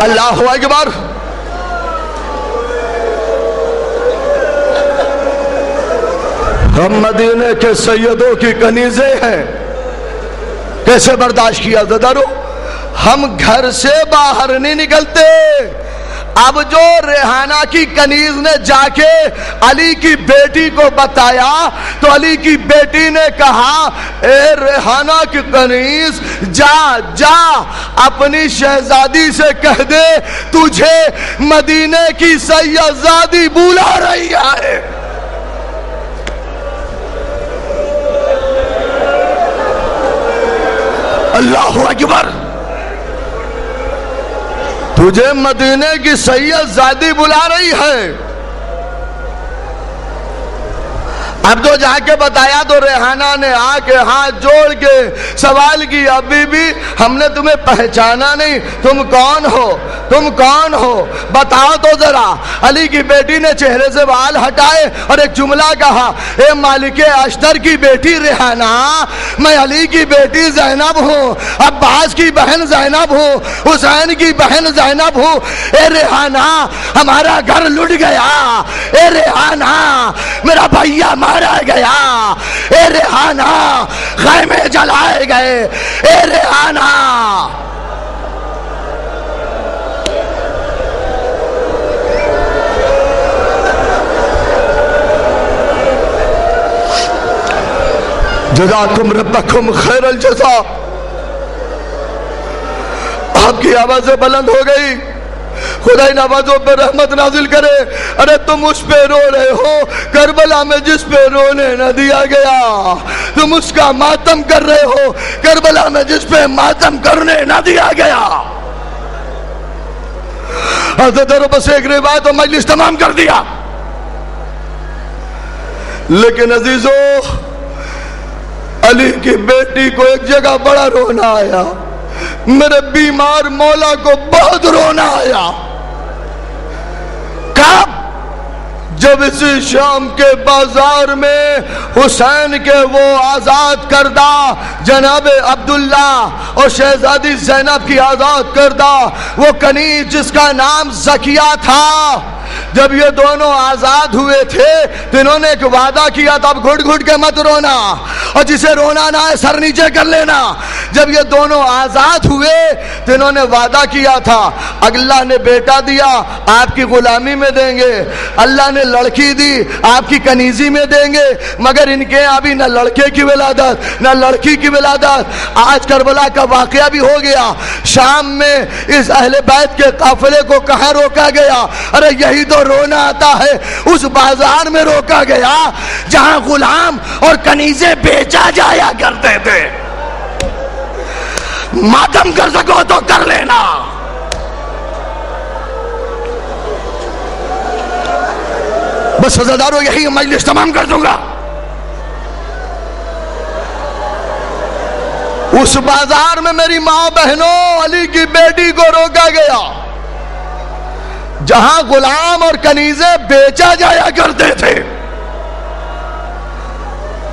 اللہ اکبر. ہم مدینے کے سیدوں کی کنیزیں ہیں، کیسے برداشت کیا زدارو؟ ہم گھر سے باہر نہیں نکلتے. اب جو ریحانہ کی کنیز نے جا کے علی کی بیٹی کو بتایا تو علی کی بیٹی نے کہا اے ریحانہ کی کنیز جا اپنی شہزادی سے کہہ دے تجھے مدینے کی سیدزادی بلا رہی ہے. اللہ اکبر. تجھے مدینے کی سیدزادی بلا رہی ہے. اب تو جا کے بتایا تو ریحانہ نے آ کے ہاتھ جوڑ کے سوال کیا بی بی ہم نے تمہیں پہچانا نہیں، تم کون ہو بتاؤ تو ذرا. علی کی بیٹی نے چہرے سے بال ہٹائے اور ایک جملہ کہا اے مالک اشتر کی بیٹی ریحانہ، میں علی کی بیٹی زینب ہوں، عباس کی بہن زینب ہوں، حسین کی بہن زینب ہوں. اے ریحانہ ہمارا گھر لٹ گیا، اے ریحانہ میرا بھیا مارا گیا، اے ریحانہ خیمے جلائے گئے، اے ریحانہ. جزاکم ربکم خیر الجزا. آپ کی آوازیں بلند ہو گئی، خدا ان آوازوں پہ رحمت نازل کرے. ارے تم اس پہ رو رہے ہو کربلا میں جس پہ رونے نہ دیا گیا، تم اس کا ماتم کر رہے ہو کربلا میں جس پہ ماتم کرنے نہ دیا گیا. حضرت بس ایک روایت و مجلس تمام کر دیا. لیکن عزیزو علی کی بیٹی کو ایک جگہ بڑا رونا آیا، میرے بیمار مولا کو بہت رونا آیا. کب؟ جب اسی شام کے بازار میں حسین کے وہ آزاد کردہ جناب عبداللہ اور شہزادی زینب کی آزاد کردہ وہ کنیز جس کا نام زکیہ تھا، جب یہ دونوں آزاد ہوئے تھے تو انہوں نے ایک وعدہ کیا تھا اب گھٹ گھٹ کے مت رونا، اور جسے رونا نہ ہے سر نیچے کر لینا. جب یہ دونوں آزاد ہوئے تو انہوں نے وعدہ کیا تھا اللہ نے بیٹا دیا آپ کی غلامی میں دیں گے، اللہ نے لڑکی دی آپ کی کنیزی میں دیں گے، مگر ان کے ابھی نہ لڑکے کی ولادت نہ لڑکی کی ولادت. آج کربلا کا واقعہ بھی ہو گیا. شام میں اس اہل بیت کے قافلے کو کہاں روکا گیا؟ ارے یہی تو رونا آتا ہے، اس بازار میں روکا گیا جہاں غلام اور کنیزیں بیچا جایا کرتے تھے. ماتم کر سکو تو کر لینا. بس عزادارو یہی مجلس تمام کر دوں گا. اس بازار میں میری ماں بہنوں علی کی بیٹی کو روکا گیا جہاں غلام اور کنیزیں بیچا جایا کرتے تھے.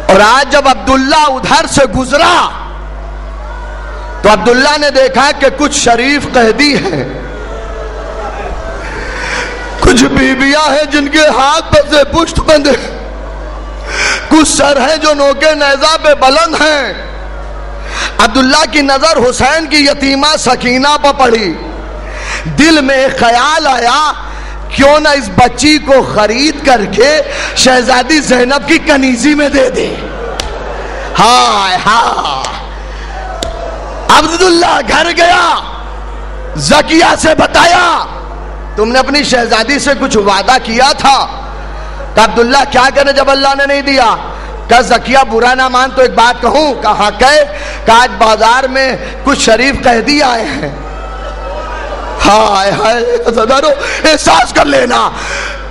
اور آج جب عبداللہ ادھر سے گزرا تو عبداللہ نے دیکھا کہ کچھ شریف قیدی ہیں، کچھ بیویاں ہیں جن کے ہاتھ پر سے پشت بندے، کچھ سر ہیں جو نوکے نیزہ پہ بلند ہیں. عبداللہ کی نظر حسین کی یتیمہ سکینہ پر پڑی. دل میں ایک خیال آیا کیوں نہ اس بچی کو خرید کر کے شہزادی زینب کی کنیزی میں دے دے. ہائے ہائے. عبداللہ گھر گیا، زکیہ سے بتایا تم نے اپنی شہزادی سے کچھ وعدہ کیا تھا. کہ عبداللہ کیا کرے جب اللہ نے نہیں دیا؟ کہ زکیہ برا نہ مان تو ایک بات کہوں. کہا کہ آج بازار میں کچھ شریف قیدی آئے ہیں. ہائے ہائے عزادارو احساس کر لینا.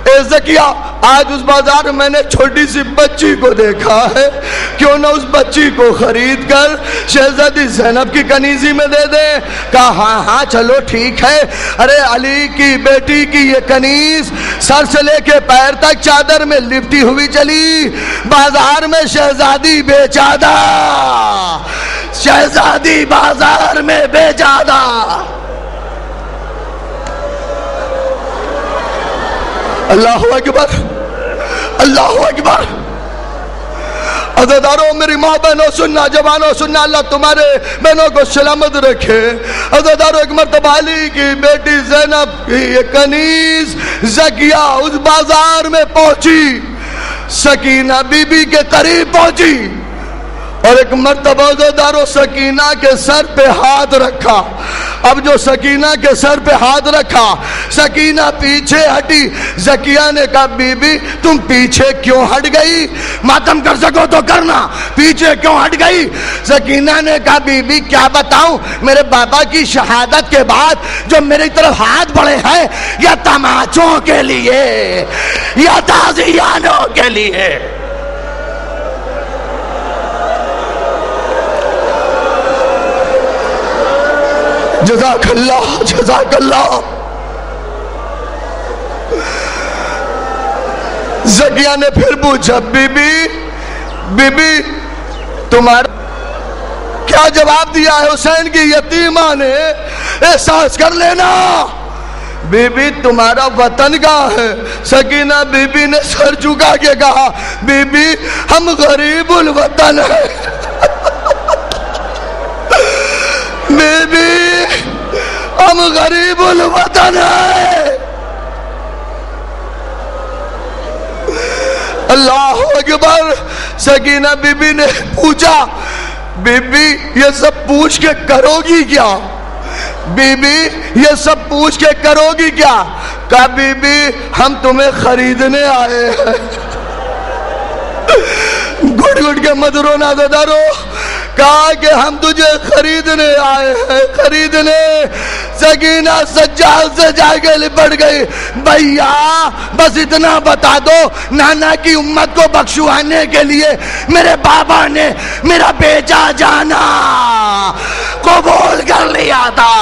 اے زکیہ آج اس بازار میں میں نے چھوٹی سی بچی کو دیکھا ہے، کیوں نہ اس بچی کو خرید کر شہزادی زینب کی کنیزی میں دے دیں. کہا ہاں ہاں چلو ٹھیک ہے. ارے علی کی بیٹی کی یہ کنیز سر سے لے کے پیر تک چادر میں لپٹی ہوئی چلی. بازار میں شہزادی بیچادہ، شہزادی بازار میں بیچادہ. اللہ اکبر، اللہ اکبر۔ عزیزانو میری ماں بہنوں سننا، جوانوں سننا، اللہ تمہارے بہنوں کو سلامت رکھے۔ عزیزانو ایک مرتبہ علی کی بیٹی زینب کی ایک کنیز زکیہ اس بازار میں پہنچی، سکینہ بی بی کے قریب پہنچی اور ایک مرتبہ عزیزانو سکینہ کے سر پہ ہاتھ رکھا۔ اب جو سکینہ کے سر پہ ہاتھ رکھا، سکینہ پیچھے ہٹی۔ زکیہ نے کہا بی بی تم پیچھے کیوں ہٹ گئی؟ ماتم کر سکو تو کرنا، پیچھے کیوں ہٹ گئی؟ سکینہ نے کہا بی بی کیا بتاؤں، میرے بابا کی شہادت کے بعد جو میری طرف ہاتھ بڑھے ہیں یا تماچوں کے لیے یا تازیانوں کے لیے؟ جزاک اللہ، جزاک اللہ۔ زکیہ نے پھر پوچھا بی بی تمہارا کیا جواب دیا ہے حسین کی یتیمہ نے؟ احساس کر لینا۔ بی بی تمہارا وطن کہاں ہے؟ سکینہ بی بی نے سر جھکا کے کہا بی بی ہم غریب الوطن ہیں۔ بی بی ہم غریب الوطن ہیں۔ اللہ اکبر۔ سکینہ بی بی نے پوچھا بی بی یہ سب پوچھ کے کرو گی کیا؟ بی بی یہ سب پوچھ کے کرو گی کیا؟ کہا بی بی ہم تمہیں خریدنے آئے ہیں۔ گھٹ گھٹ کے مت رونا عزیزانو، کہا کہ ہم تجھے خریدنے آئے ہیں، خریدنے۔ سکینہ سجاد سے جا کے لپٹ گئی، بھیا بس اتنا بتا دو نانا کی امت کو بخشوانے کے لیے میرے بابا نے میرا بیچا جانا قبول کر لیا تھا۔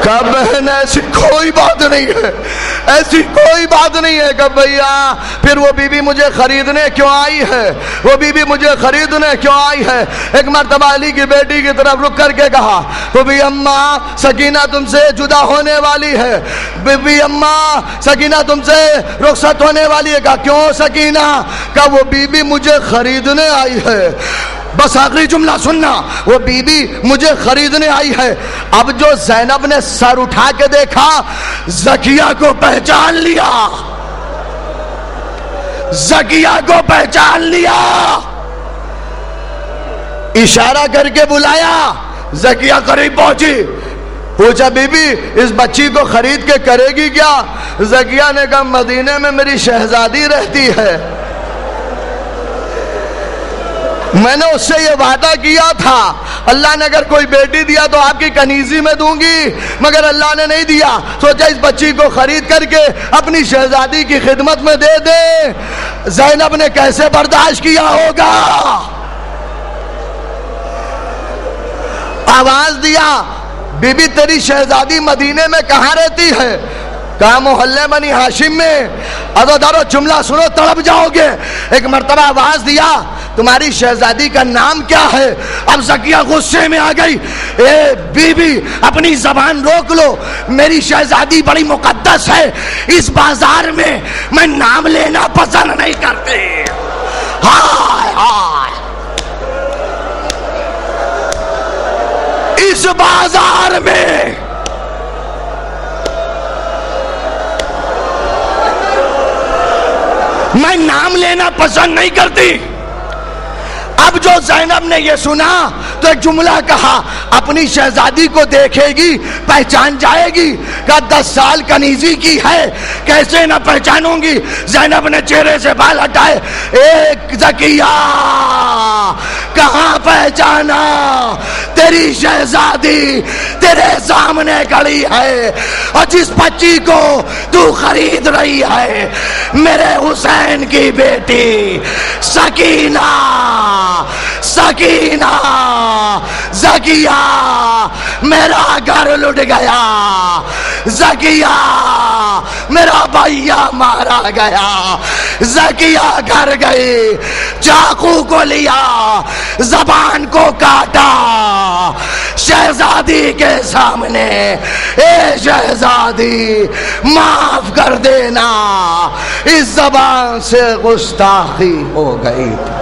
کہا بہن ایسی کوئی بات نہیں ہے، ایسی کوئی بات نہیں ہے۔ کہ بھیا پھر وہ بی بی مجھے خریدنے کیوں آئی ہے؟ وہ بی بی مجھے خریدنے کیوں آئی ہے؟ ایک مرتبہ علی کی بیٹی کی طرف رک کر کے کہا تو بی اماں سکینہ تم سے جدا ہونے والی ہے، بی بی اماں سکینہ تم سے رخصت ہونے والی ہے۔ کہا کیوں سکینہ؟ کہا وہ بی بی مجھے خریدنے آئی ہے۔ بس آخری جملہ سننا، وہ بی بی مجھے خریدنے آئی ہے۔ اب جو زینب نے سر اٹھا کے دیکھا زکیہ کو پہچان لیا، زکیہ کو پہچان لیا، اشارہ کر کے بلایا۔ زکیہ قریب پہنچی، پوچھا بی بی اس بچی کو خرید کے کرے گی کیا؟ زکیہ نے کہا مدینے میں میری شہزادی رہتی ہے، میں نے اس سے یہ وعدہ کیا تھا اللہ نے اگر کوئی بیٹی دیا تو آپ کی کنیزی میں دوں گی، مگر اللہ نے نہیں دیا، سوچا اس بچی کو خرید کر کے اپنی شہزادی کی خدمت میں دے دے۔ زینب نے کیسے برداشت کیا ہوگا؟ آواز دیا بی بی تیری شہزادی مدینے میں کہاں رہتی ہے؟ کہا محلے بنی ہاشم میں۔ عزیزانو جملہ سنو تڑپ جاؤ گے۔ ایک مرتبہ آواز دیا تمہاری شہزادی کا نام کیا ہے؟ اب زکیہ غصے میں آ گئی، اے بی بی اپنی زبان روک لو، میری شہزادی بڑی مقدس ہے، اس بازار میں نام لینا پسند نہیں کرتی۔ ہائے ہائے، اس بازار میں نام لینا پسند نہیں کرتی۔ اب جو زینب نے یہ سنا تو ایک جملہ کہا اپنی شہزادی کو دیکھے گی پہچان جائے گی، کہا 10 سال کنیزی کی ہے کیسے نہ پہچانوں گی۔ زینب نے چہرے سے بال ہٹائے، ایک زکیہ کہاں پہچانا، تیری شہزادی تیرے سامنے کھڑی ہے اور جس بچی کو تو خرید رہی ہے میرے حسین کی بیٹی سکینہ، سکینہ زکیہ میرا گھر لٹ گیا، زکیہ میرا بھیا مارا گیا، زکیہ گھر گئی، چاقو کو لیا، زبان کو کاٹا شہزادی کے سامنے، اے شہزادی معاف کر دینا، اس زبان سے گستاخی ہو گئی تھی۔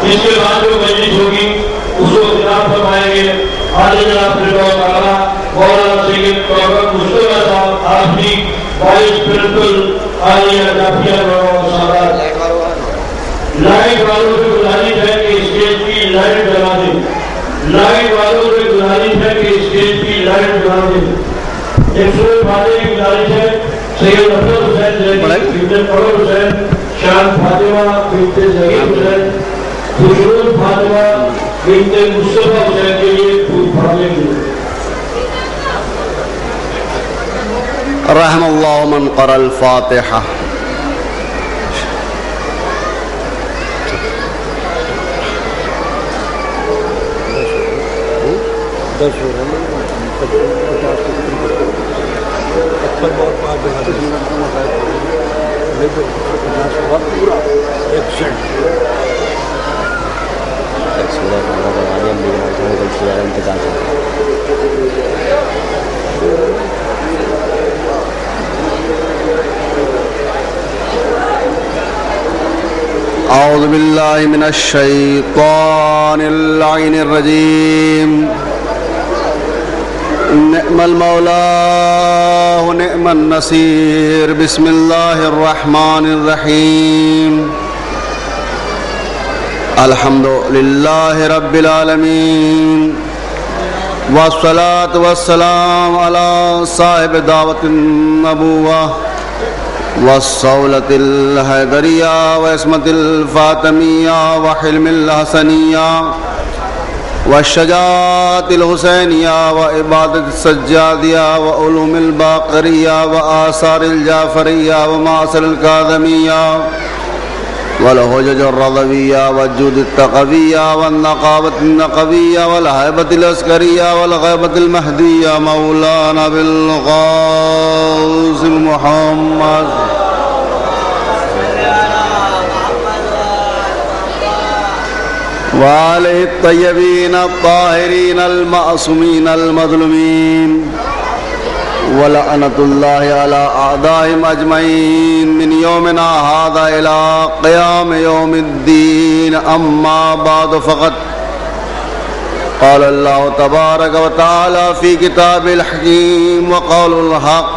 اس کے بعد جو مجلس ہوگی اس کو خطاب فرمائیں گے حاضر جناب مولانا سید ڈاکٹر مصطفیٰ صاحب، آپ بھی وائس پرنسپل عالیہ جعفریہ صاحب۔ لائٹ والوں سے گزارش ہے کہ اسٹیج کی لائٹ جلا دیں، لائٹ والوں سے گزارش ہے کہ اسٹیج کی لائٹ جلا دیں۔ ایک سورہ فاتحہ کی گزارش ہے، سید افضل حسین زیدی بنت قمر حسین، شان فاطمہ بنت ظہیر حسین، خوشنود فاطمہ بنت مصطفیٰ حسین کے لیے پھول پھاڑنے کی۔ رحم اللہ من قرأ الفاتحہ۔ اعوذ باللہ من الشیطان اللعین الرجیم، نعم المولا ونعم النصیر، بسم اللہ الرحمن الرحیم، الحمد للہ رب العالمین، والصلاة والسلام علی صاحب دعوت النبوہ والصولة الحیدریہ وعصمت الفاطمیہ وحلم الحسنیہ والشجاعت الحسینیہ وعبادت السجادیہ وعلوم الباقریہ وآثار الجعفریہ ومعاصر الکاظمیہ والحجج الرضویہ والجود التقویہ والنقابت النقویہ والحیبت العسکریہ والغیبت المہدیہ مولانا بالقاسم محمد وآلہ الطیبین الطاہرین المعصومین المظلومین ولعنت اللہ علی اعدائهم اجمعین من یومنا هذا الى قیام یوم الدین، اما بعد فقط قال اللہ تبارک وتعالی فی کتاب الحکیم وقول الحق،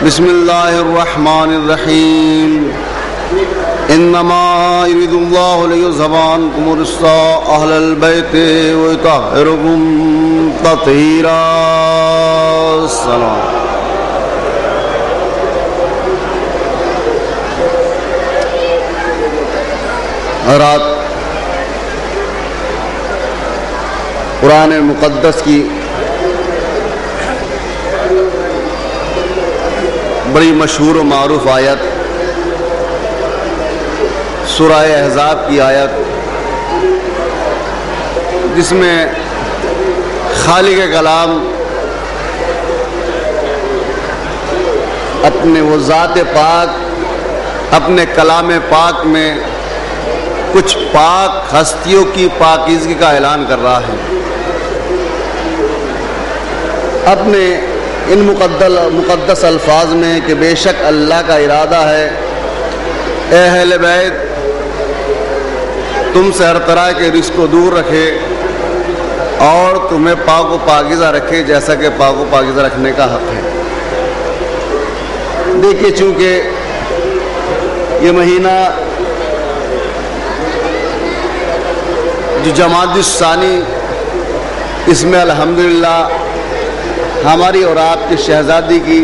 بسم اللہ الرحمن الرحیم، انما يريد الله ليذهب عنكم الرجس اهل البيت ويطهركم تطهيرا۔ السلام۔ رات قرآن مقدس کی بڑی مشہور و معروف آیت، سورہ احزاب کی آیت، جس میں خالق کلام اپنے وہ ذات پاک اپنے کلام پاک میں کچھ پاک ہستیوں کی پاکیزگی کا اعلان کر رہا ہے۔ اپنے ان مقدس الفاظ میں کہ بے شک اللہ کا ارادہ ہے اے اہل بیت تم سے ہر طرح کے رزق کو دور رکھے اور تمہیں پاک و پاکیزہ رکھے جیسا کہ پاک و پاکیزہ رکھنے کا حق ہے۔ دیکھیے چونکہ یہ مہینہ جو جمادی الثانی اس میں الحمدللہ ہماری اور آپ کی شہزادی کی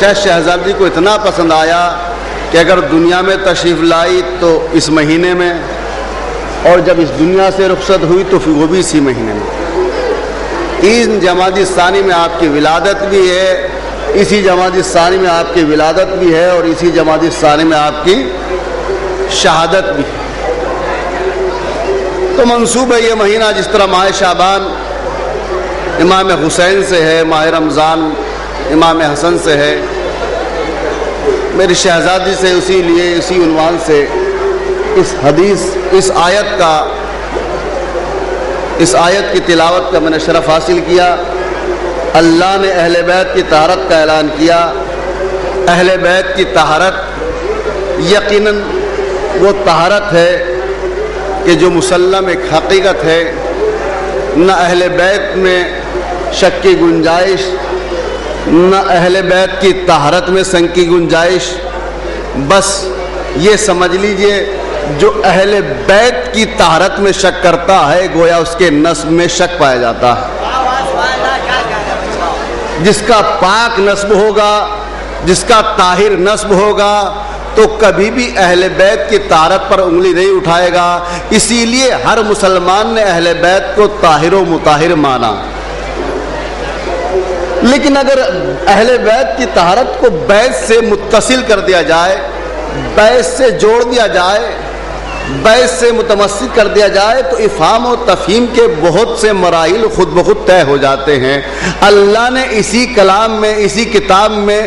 شہزادی کو اتنا پسند آیا کہ اگر دنیا میں تشریف لائی تو اس مہینے میں، اور جب اس دنیا سے رخصت ہوئی تو پھر وہ بھی اسی مہینے میں۔ 3 جمادی الثانی میں آپ کی ولادت بھی ہے، اسی جمادی الثانی میں آپ کی ولادت بھی ہے، اور اسی جمادی الثانی میں آپ کی شہادت بھی ہے۔ تو منسوب ہے یہ مہینہ، جس طرح ماہ شعبان امام حسین سے ہے، ماہ رمضان امام حسن سے ہے، میری شہزادی سے اسی لیے اسی عنوان سے اس آیت کی تلاوت کا میں نے شرف حاصل کیا۔ اللہ نے اہل بیت کی طہارت کا اعلان کیا۔ اہل بیت کی طہارت یقیناً وہ طہارت ہے کہ جو مسلم ایک حقیقت ہے، نہ اہل بیت میں شک کی گنجائش، نہ اہل بیت کی طہارت میں شک کی گنجائش۔ بس یہ سمجھ لیجئے جو اہل بیت کی طہارت میں شک کرتا ہے گویا اس کے نسب میں شک پایا جاتا ہے۔ جس کا پاک نسب ہوگا، جس کا طاہر نسب ہوگا، تو کبھی بھی اہل بیت کی طہارت پر انگلی نہیں اٹھائے گا۔ اسی لیے ہر مسلمان نے اہل بیت کو طاہر و مطہر مانا۔ لیکن اگر اہل بیت کی طہارت کو بیت سے متصل کر دیا جائے، بیت سے جوڑ دیا جائے، بیت سے متمسک کر دیا جائے، تو افہام و تفہیم کے بہت سے مراحل خود بخود طے ہو جاتے ہیں۔ اللہ نے اسی کلام میں، اسی کتاب میں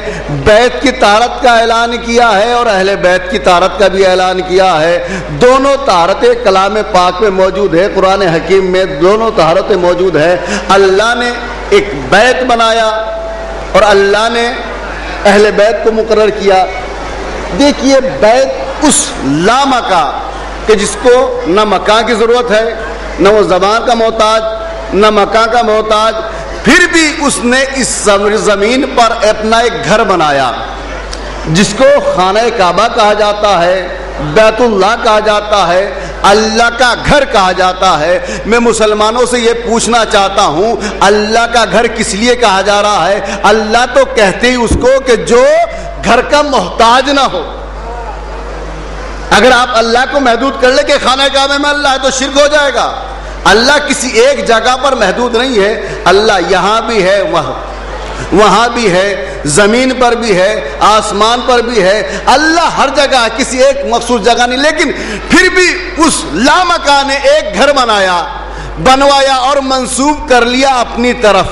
بیت کی طہارت کا اعلان کیا ہے اور اہل بیت کی طہارت کا بھی اعلان کیا ہے۔ دونوں طہارتیں کلام پاک میں موجود ہے، قرآن حکیم میں دونوں طہارتیں موجود ہے۔ اللہ نے ایک بیت بنایا اور اللہ نے اہل بیت کو مقرر کیا۔ دیکھیے بیت اس لامکاں کہ جس کو نہ مکان کی ضرورت ہے، نہ وہ زبان کا محتاج، نہ مکان کا محتاج، پھر بھی اس نے اس زمین پر اپنا ایک گھر بنایا جس کو خانہ کعبہ کہا جاتا ہے، بیت اللہ کہا جاتا ہے، اللہ کا گھر کہا جاتا ہے۔ میں مسلمانوں سے یہ پوچھنا چاہتا ہوں، اللہ کا گھر کس لیے کہا جا رہا ہے؟ اللہ تو کہتے ہی اس کو کہ جو گھر کا محتاج نہ ہو۔ اگر آپ اللہ کو محدود کر لیں کہ خانہ کعبہ میں اللہ ہے تو شرک ہو جائے گا۔ اللہ کسی ایک جگہ پر محدود نہیں ہے، اللہ یہاں بھی ہے، وہاں بھی ہے، زمین پر بھی ہے، آسمان پر بھی ہے۔ اللہ ہر جگہ، کسی ایک مخصوص جگہ نہیں، لیکن پھر بھی اس لامکان نے ایک گھر بنوایا اور منسوب کر لیا اپنی طرف۔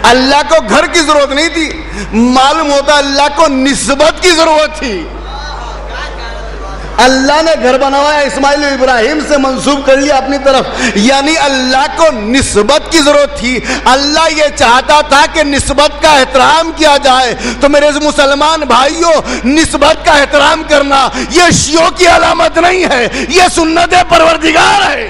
اللہ کو گھر کی ضرورت نہیں تھی، معلوم ہوتا اللہ کو نسبت کی ضرورت تھی۔ اللہ نے گھر بنوایا، اسماعیل ابراہیم سے منسوب کر لیا اپنی طرف، یعنی اللہ کو نسبت کی ضرورت تھی۔ اللہ یہ چاہتا تھا کہ نسبت کا احترام کیا جائے۔ تو میرے مسلمان بھائیوں، نسبت کا احترام کرنا یہ شیعوں کی علامت نہیں ہے، یہ سنت پروردگار ہے۔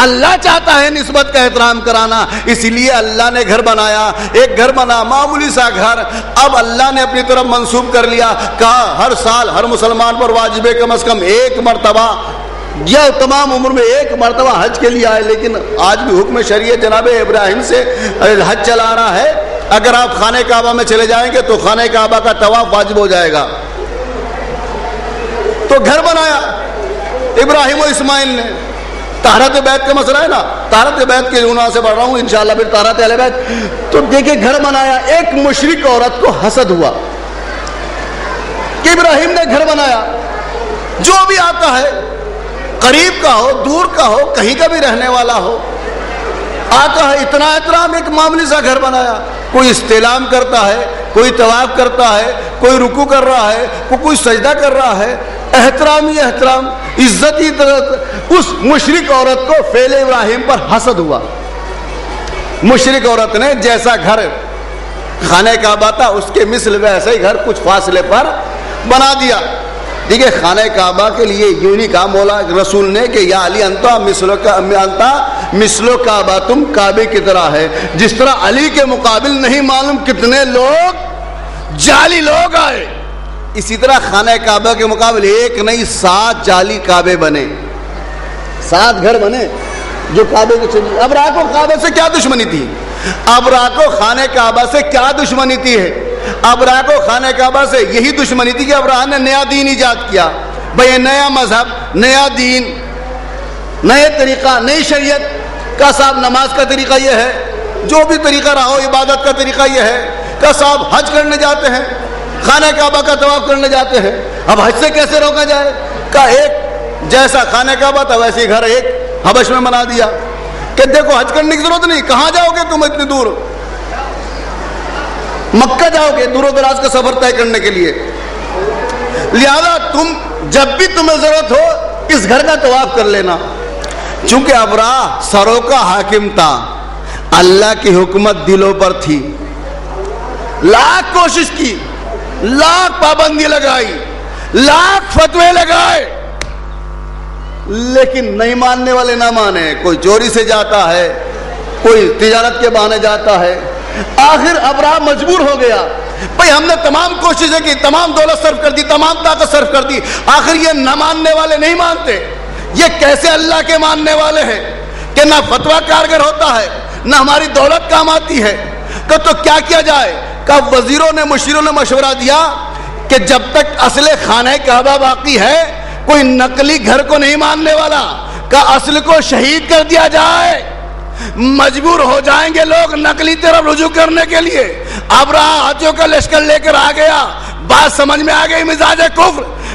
اللہ چاہتا ہے نسبت کا احترام کرانا، اسی لیے اللہ نے گھر بنایا، ایک گھر بنا، معمولی سا گھر۔ اب اللہ نے اپنی طرف منسوب کر لیا، کہا ہر سال ہر مسلمان پر واجب ہے کم از کم ایک مرتبہ یا تمام عمر میں ایک مرتبہ حج کے لیے آئے۔ لیکن آج بھی حکم شریعت جناب ابراہیم سے حج چلا رہا ہے۔ اگر آپ خانہ کعبہ میں چلے جائیں گے تو خانہ کعبہ کا طواف واجب ہو جائے گا۔ تو گھر بنایا ابراہیم و اسماعیل نے۔ طہارت بیت کا مسئلہ ہے نا، طہارت بیت کے عنوان سے پڑھ رہا ہوں انشاءاللہ، پھر طہارت اہل بیت۔ تو دیکھیں گھر بنایا، ایک مشرک عورت کو حسد ہوا کہ ابراہیم نے گھر بنایا۔ جو بھی آتا ہے، قریب کا ہو، دور کا ہو، کہیں کا بھی رہنے والا ہو، آتا ہے، اتنا احترام، ایک معمولی سا گھر بنایا۔ کوئی استعلام کرتا ہے، کوئی طواف کرتا ہے، کوئی رکوع کر رہا ہے، کوئی سجدہ کر رہا ہے، احترام ہی احترام، عزت ہی عزت۔ اس مشرک عورت کو فعل ابراہیم پر حسد ہوا۔ مشرک عورت نے جیسا گھر خانہ کعبہ تھا اس کے مثل ویسا ہی گھر کچھ فاصلے پر بنا دیا۔ ٹھیک ہے، خانہ کعبہ کے لیے یوں نہیں کہا مولا رسول نے کہ یا علی انتا مثلو کعبہ، تم کعبے کی طرح ہے۔ جس طرح علی کے مقابل نہیں معلوم کتنے لوگ جعلی لوگ آئے، اسی طرح خانہ کعبہ کے مقابل ایک نہیں 7 جعلی کعبے بنے، 7 گھر بنے۔ جو کعبے کے چلی. ابرا کو کعبے سے کیا دشمنی تھی؟ ابرا کو خانہ کعبہ سے کیا دشمنی تھی ہے؟ ابرا کو خانہ کعبہ سے یہی دشمنی تھی کہ ابرا نے نیا دین ایجاد کیا. بھئی نیا مذہب، نیا دین، نئے طریقہ، نئی شریعت کا صاحب نماز کا طریقہ یہ ہے، جو بھی طریقہ رہا ہو عبادت کا طریقہ یہ ہے کہ صاحب حج کرنے جاتے ہیں، خانہ کعبہ کا طواف کرنے جاتے ہیں. اب حج سے کیسے روکا جائے؟ کہ ایک جیسا خانہ کعبہ تھا ویسے گھر ایک حبش میں بنا دیا کہ دیکھو حج کرنے کی ضرورت نہیں، کہاں جاؤ گے تم اتنی دور؟ مکہ جاؤ گے دور و دراز کا سفر طے کرنے کے لیے. لہذا تم جب بھی تمہیں ضرورت ہو اس گھر کا طواف کر لینا. چونکہ ابرا سروں کا حاکم تھا، اللہ کی حکومت دلوں پر تھی، لاکھ کوشش کی، لاکھ پابندی لگائی، لاکھ فتوے لگائے، لیکن نہیں ماننے والے نہ مانے. کوئی چوری سے جاتا ہے، کوئی تجارت کے بہانے جاتا ہے. آخر ابرا مجبور ہو گیا. بھئی ہم نے تمام کوششیں کی، تمام دولت صرف کر دی، تمام طاقت صرف کر دی، آخر یہ نہ ماننے والے نہیں مانتے. یہ کیسے اللہ کے ماننے والے ہیں کہ نہ فتویٰ کارگر ہوتا ہے، نہ ہماری دولت کام آتی ہے. کہ تو کیا کیا جائے؟ کہ وزیروں نے مشیروں نے مشورہ دیا کہ جب تک اصل خانہ کعبہ باقی ہے کوئی نقلی گھر کو نہیں ماننے والا، کہ اصل کو شہید کر دیا جائے. مجبور ہو جائیں گے لوگ نقلی طرف رجوع کرنے کے لیے. ابرا ہاتھیوں کا لشکر لے کر آ گیا. بات سمجھ میں آ گئی.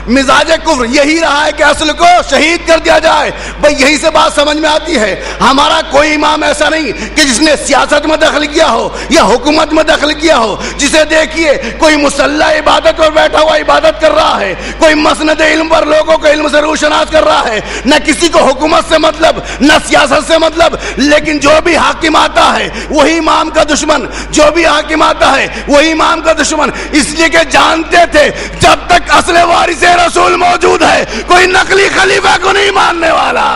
مزاج کفر یہی رہا ہے کہ اصل کو شہید کر دیا جائے. بھئی یہی سے بات سمجھ میں آتی ہے. ہمارا کوئی امام ایسا نہیں کہ جس نے سیاست میں دخل کیا ہو یا حکومت میں دخل کیا ہو. جسے دیکھیے کوئی مسلح عبادت پر بیٹھا ہوا عبادت کر رہا ہے، کوئی مسند علم پر لوگوں کو علم سے روشناس کر رہا ہے. نہ کسی کو حکومت سے مطلب، نہ سیاست سے مطلب. لیکن جو بھی حاکم آتا ہے وہی امام کا دشمن، جو بھی حاکم آتا ہے وہی امام کا دشمن. اس لیے کہ جانتے تھے جب تک اصل وارث رسول موجود ہے کوئی نقلی خلیفہ کو نہیں ماننے والا.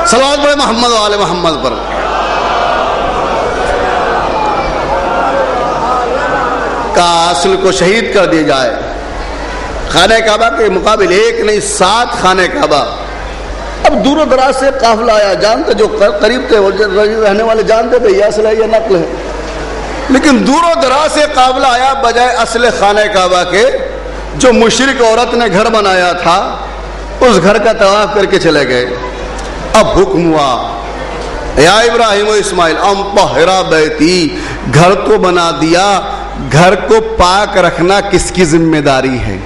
صلوات پڑھے محمد و آل محمد پر. کا اصل کو شہید کر دیا جائے. خانہ کعبہ کے مقابل ایک نہیں 7 خانہ کعبہ. اب دور و دراز سے قافلہ آیا. جانتے جو قریب تھے وہ رہنے والے جانتے تھے یہ اصل ہے یہ نقل ہے. لیکن دور و دراز سے قافلہ آیا بجائے اصل خانہ کعبہ کے. جو مشرک عورت نے گھر بنایا تھا اس گھر کا طواف کر کے چلے گئے. اب حکم ہوا یا ابراہیم و اسماعیل ام طہرا بیتی. گھر تو بنا دیا، گھر کو پاک رکھنا کس کی ذمہ داری ہے؟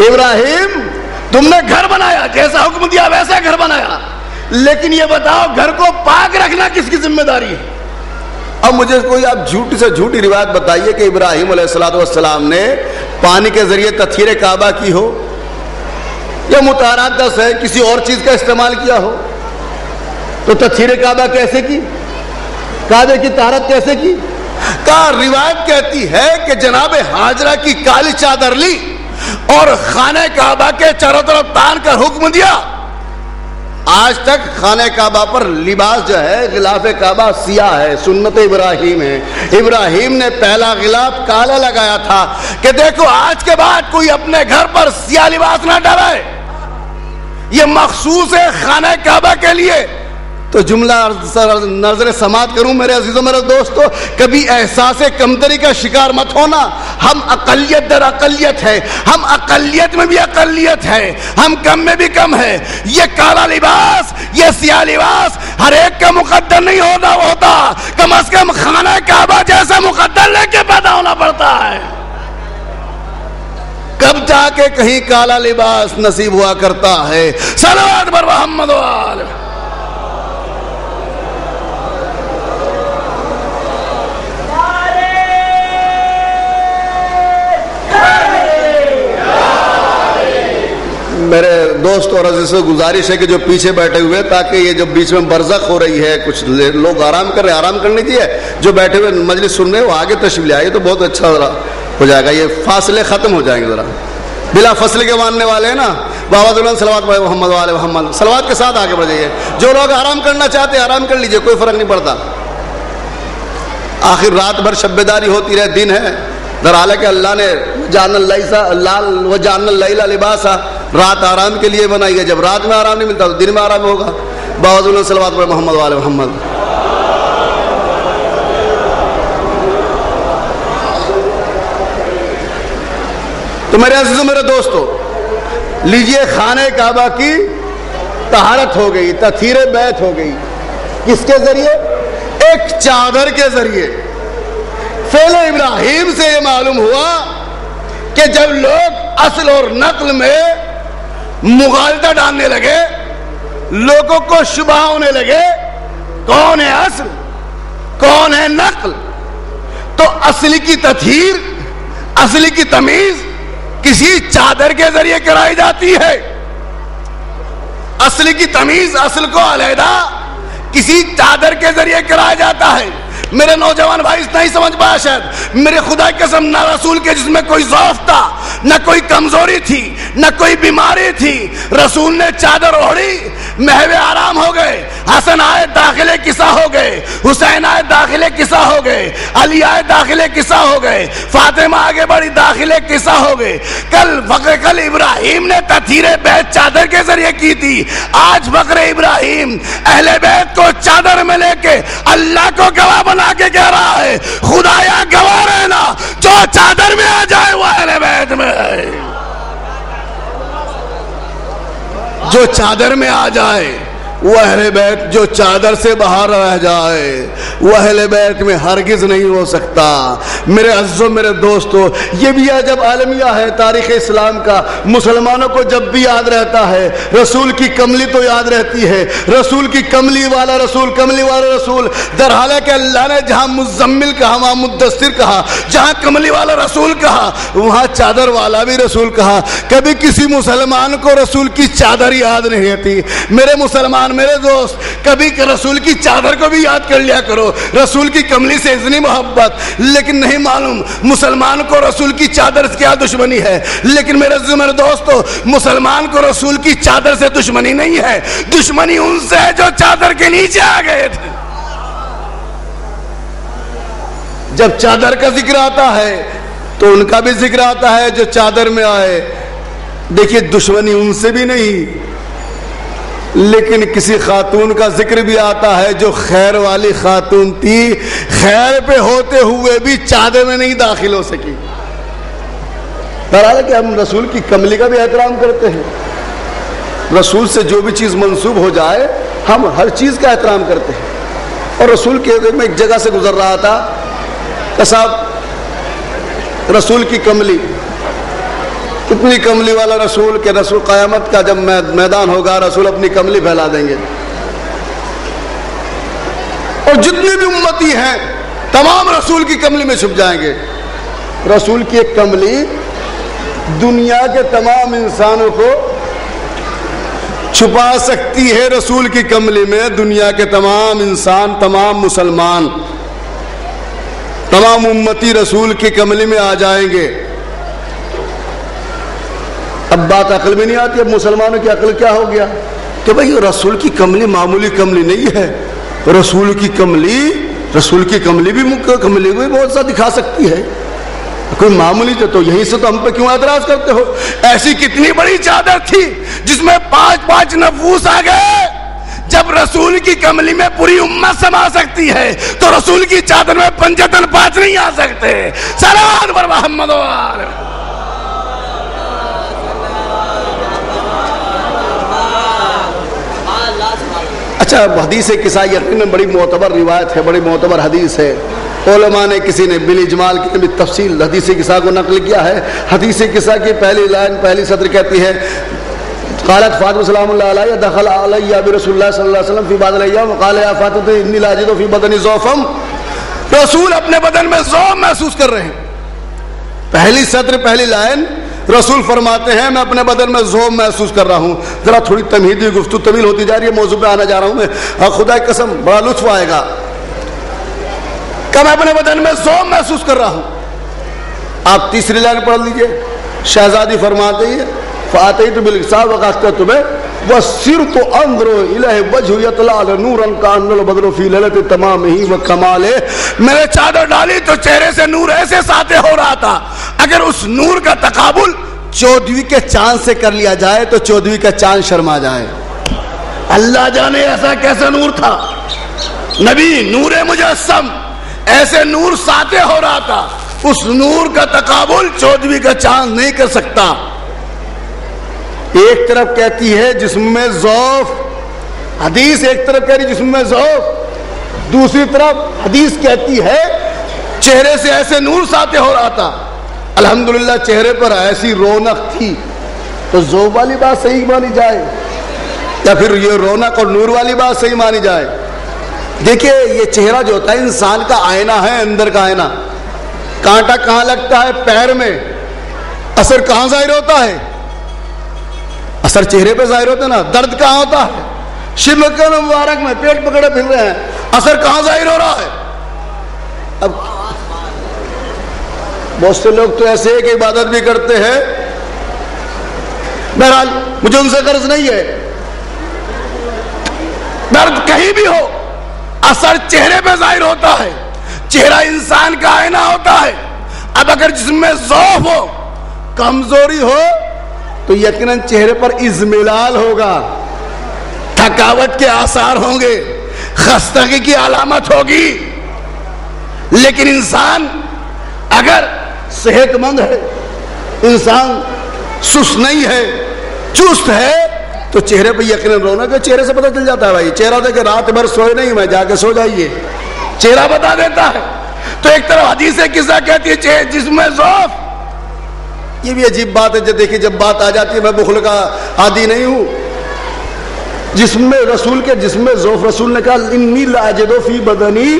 ابراہیم تم نے گھر بنایا، جیسا حکم دیا ویسا گھر بنایا، لیکن یہ بتاؤ گھر کو پاک رکھنا کس کی ذمہ داری ہے؟ اب مجھے کوئی آپ جھوٹی سے جھوٹی روایت بتائیے کہ ابراہیم علیہ السلام نے پانی کے ذریعے تطہیر کعبہ کی ہو یا مطہرات 10 ہے کسی اور چیز کا استعمال کیا ہو. تو تطہیر کعبہ کیسے کی؟ کعبے کی طہارت کیسے کی؟ کا روایت کہتی ہے کہ جناب ہاجرہ کی کالی چادر لی اور خانہ کعبہ کے چاروں طرف تان کر حکم دیا. آج تک خانہ کعبہ پر لباس جو ہے غلاف کعبہ سیاہ ہے، سنت ابراہیم ہے. ابراہیم نے پہلا غلاف کالا لگایا تھا کہ دیکھو آج کے بعد کوئی اپنے گھر پر سیاہ لباس نہ ڈالے، یہ مخصوص ہے خانہ کعبہ کے لیے. تو جملہ نظر سماعت کروں میرے عزیزوں میرے دوستو، کبھی احساس کمتری کا شکار مت ہونا. ہم اقلیت در اقلیت ہے، ہم اقلیت میں بھی اقلیت ہے، ہم کم میں بھی کم ہے. یہ کالا لباس، یہ سیاہ لباس ہر ایک کا مقدر نہیں ہوتا، کم از کم خانہ کعبہ جیسا مقدر لے کے پیدا ہونا پڑتا ہے. کب جا کے کہیں کالا لباس نصیب ہوا کرتا ہے. صلوات پر محمد و آل. میرے دوست اور عزیز سے گزارش ہے کہ جو پیچھے بیٹھے ہوئے تاکہ یہ جو بیچ میں برزخ ہو رہی ہے کچھ لوگ آرام کر رہے ہیں آرام کرنے دیے، جو بیٹھے ہوئے مجلس سن رہے ہیں وہ آگے تشریف لے آئیے تو بہت اچھا ہو جائے گا. یہ فاصلے ختم ہو جائیں گے. ذرا بلا فصل کے ماننے والے ہیں نا بابا صلوات محمد والے محمد صلوات کے ساتھ آگے بڑھ جائیے. جو لوگ آرام کرنا چاہتے ہیں آرام کر لیجئے، کوئی فرق نہیں پڑتا. آخر رات بھر شب بیداری ہوتی رہے، دن ہے درحالہ کہ اللہ نے وجعلنا اللیل لباسا، رات آرام کے لیے بنائی ہے. جب رات میں آرام نہیں ملتا تو دن میں آرام ہوگا. باوجود صلوات پر محمد وآل محمد. تو میرے عزیزوں میرے دوستو، لیجئے خانہ کعبہ کی طہارت ہو گئی، تطہیر بیت ہو گئی. کس کے ذریعے؟ ایک چادر کے ذریعے. فعل ابراہیم سے یہ معلوم ہوا کہ جب لوگ اصل اور نقل میں مغالطہ ڈالنے لگے، لوگوں کو شبہ ہونے لگے کون ہے اصل کون ہے نقل، تو اصل کی تطہیر، اصل کی تمیز کسی چادر کے ذریعے کرائی جاتی ہے. اصل کی تمیز، اصل کو علیحدہ کسی چادر کے ذریعے کرایا جاتا ہے. میرے نوجوان بھائی اس نہیں سمجھ پایا شاید. میرے خدا کی قسم، نہ رسول کے جسم میں کوئی ضعف تھا، نہ کوئی کمزوری تھی، نہ کوئی بیماری تھی. رسول نے چادر اوڑھی، محو آرام ہو گئے. حسن آئے داخلے قصہ ہو گئے، حسین آئے داخلے قصہ ہو گئے، علی آئے داخلے قصہ ہو گئے، فاطمہ آگے بڑی داخلے قصہ ہو گئے. کل ابراہیم نے تطہیر بیت چادر کے ذریعے کی تھی. آج فخر ابراہیم اہل بیت کو چادر میں لے کے اللہ کو گواہ بنا کے کہہ رہا ہے، خدایا گواہ رہنا، جو چادر میں آ جائے وہ اہل بیت میں ہے. جو چادر میں آ جائے وہ اہل بیت، جو چادر سے باہر رہ جائے وہ اہل بیت میں ہرگز نہیں ہو سکتا. میرے عزیزوں میرے دوستو، یہ بھی عجب عالمیہ ہے تاریخ اسلام کا. مسلمانوں کو جب بھی یاد رہتا ہے رسول کی کملی تو یاد رہتی ہے، رسول کی کملی والا رسول، کملی والا رسول. درحالہ کہ اللہ نے جہاں مزمل کہا، وہاں مدثر کہا، جہاں کملی والا رسول کہا وہاں چادر والا بھی رسول کہا. کبھی کسی مسلمان کو رسول کی چادر یاد نہیں رہتی. میرے مسلمان میرے دوست، کبھی رسول کی چادر کو بھی یاد کر لیا کرو. رسول کی کملی سے اتنی محبت، لیکن نہیں معلوم مسلمان کو رسول کی چادر سے کیا دشمنی ہے. لیکن میرے دوستو، مسلمان کو رسول کی چادر سے دشمنی نہیں ہے، دشمنی ان سے ہے جو چادر کے نیچے آ گئے تھے. جب چادر کا ذکر آتا ہے تو ان کا بھی ذکر آتا ہے جو چادر میں آئے. دیکھیے دشمنی ان سے بھی نہیں، لیکن کسی خاتون کا ذکر بھی آتا ہے جو خیر والی خاتون تھی، خیر پہ ہوتے ہوئے بھی چادر میں نہیں داخل ہو سکی. بہرحال کہ ہم رسول کی کملی کا بھی احترام کرتے ہیں. رسول سے جو بھی چیز منسوب ہو جائے ہم ہر چیز کا احترام کرتے ہیں. اور رسول کے میں ایک جگہ سے گزر رہا تھا کہ صاحب رسول کی کملی، کتنی کملی والا رسول کہ رسول قیامت کا جب میدان ہوگا رسول اپنی کملی پھیلا دیں گے اور جتنے بھی امتی ہیں تمام رسول کی کملی میں چھپ جائیں گے. رسول کی ایک کملی دنیا کے تمام انسانوں کو چھپا سکتی ہے. رسول کی کملی میں دنیا کے تمام انسان، تمام مسلمان، تمام امتی رسول کی کملی میں آ جائیں گے. اب بات عقل میں نہیں آتی. اب مسلمانوں کی عقل کیا ہو گیا کہ بھئی رسول کی کملی معمولی کملی نہیں ہے. رسول کی کملی بھی بہت سا دکھا سکتی ہے، کوئی معمولی تو یہیں سے تو ہم پہ کیوں اعتراض کرتے ہو؟ ایسی کتنی بڑی چادر تھی جس میں 5 نفوس آ گئے. جب رسول کی کملی میں پوری امت سما سکتی ہے تو رسول کی چادر میں 5 نہیں آ سکتے. صلوات پر محمد و آلہ. اچھا، حدیث قصہ یقیناً بڑی معتبر روایت ہے، بڑی معتبر حدیث ہے. علماء نے کسی نے بالاجمال کی بھی تفصیل حدیث قصہ کو نقل کیا ہے. حدیث قصہ کی پہلی لائن، پہلی سطر کہتی ہے قالت فاطمہ سلام اللہ علیہ دخل علی برسول اللہ صلی اللہ علیہ وسلم فی بعض الایام وقال یا فاطمہ انی لا اجد فی بدنی ضعفا. رسول اپنے بدن میں ضعف محسوس کر رہے ہیں. پہلی سطر پہلی لائن رسول فرماتے ہیں میں اپنے بدن میں ضعف محسوس کر رہا ہوں. ذرا تھوڑی تمہیدی گفتگو طویل ہوتی جا رہی ہے، موضوع پہ آنا جا رہا ہوں میں، خدا کی قسم بڑا لطف آئے گا کہ میں اپنے بدن میں ضعف محسوس کر رہا ہوں. آپ تیسری لائن پڑھ لیجئے. شہزادی فرماتے ہیں فاتیت بالکساء وقاصت تمہیں وَالسِّرْتُ أَنْظُرُ إِلَيْهِ وَجْهُ يَطْلَعُ نُورًا كَأَنَّ الْبَدْرُ فِي لَيْلَةِ تَمَامِهِ وَكَمَالِهِ. میں نے چادر ڈالی تو چہرے سے نور ایسے ساطع ہو رہا تھا، اگر اس نور کا تقابل 14ویں کے چاند سے کر لیا جائے تو 14ویں کا چاند شرما جائے. اللہ جانے ایسا کیسا نور تھا. نبی نور مجسم، ایسے نور ساطع ہو رہا تھا، اس نور کا تقابل 14ویں کا چاند نہیں کر سکتا. ایک طرف کہتی ہے جسم میں ضعف، حدیث ایک طرف کہہ رہی جسم میں ضعف، دوسری طرف حدیث کہتی ہے چہرے سے ایسے نور ساطع ہو رہا تھا. الحمدللہ چہرے پر ایسی رونق تھی. تو ذوق والی بات صحیح مانی جائے یا پھر یہ رونق اور نور والی بات صحیح مانی جائے؟ دیکھیے یہ چہرہ جو ہوتا ہے انسان کا آئینہ ہے، اندر کا آئینہ. کانٹا کہاں لگتا ہے؟ پیر میں. اثر کہاں ظاہر ہوتا ہے؟ اثر چہرے پہ ظاہر ہوتا ہے نا. درد کہاں ہوتا ہے؟ شمکن مبارک میں، پیٹ پکڑے پھر رہے ہیں، اثر کہاں ظاہر ہو رہا ہے؟ اب بہت سے لوگ تو ایسے ہے کہ عبادت بھی کرتے ہیں. بہرحال مجھے ان سے غرض نہیں ہے. درد کہیں بھی ہو، اثر چہرے پہ ظاہر ہوتا ہے. چہرہ انسان کا آئینہ ہوتا ہے. اب اگر جسم میں ضعف ہو، کمزوری ہو تو یقیناً چہرے پر اضملال ہوگا، تھکاوٹ کے آثار ہوں گے، خستگی کی علامت ہوگی. لیکن انسان اگر صحت مند ہے، انسان سست نہیں ہے، چست ہے، تو چہرے پہ یقیناً رونق ہے. چہرے سے پتہ چل جاتا ہے بھائی. چہرہ دیکھے رات بھر سوئے نہیں میں، جا کے سو جائیے، چہرہ بتا دیتا ہے. تو ایک طرف حدیث قصہ کہتی ہے جسم میں ضعف. یہ بھی عجیب بات ہے. جب دیکھیے جب بات آ جاتی ہے، میں بخل کا عادی نہیں ہوں. جسم میں رسول کے جسم میں ضعف، رسول نے کہا انی لاجد فی بدنی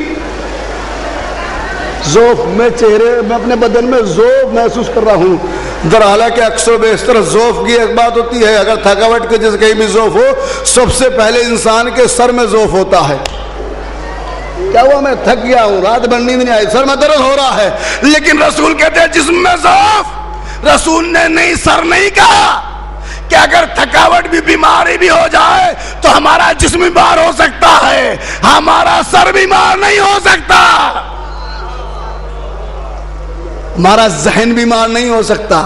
ضعف، میں چہرے میں اپنے بدن میں ضعف محسوس کر رہا ہوں. در حالانکہ اکثر و بیشتر ضعف کی ایک بات ہوتی ہے، اگر تھکاوٹ کے جیسے کہیں بھی ضعف ہو، سب سے پہلے انسان کے سر میں ضعف ہوتا ہے. کیا ہوا؟ میں تھک گیا ہوں، رات بھر نیند نہیں آئی، سر میں درد ہو رہا ہے. لیکن رسول کہتے ہیں جسم میں ضعف. رسول نے نہیں سر نہیں کہا کہ اگر تھکاوٹ بھی بیماری بھی ہو جائے تو ہمارا جسم بیمار ہو سکتا ہے، ہمارا سر بیمار نہیں ہو سکتا، ہمارا ذہن بیمار نہیں ہو سکتا.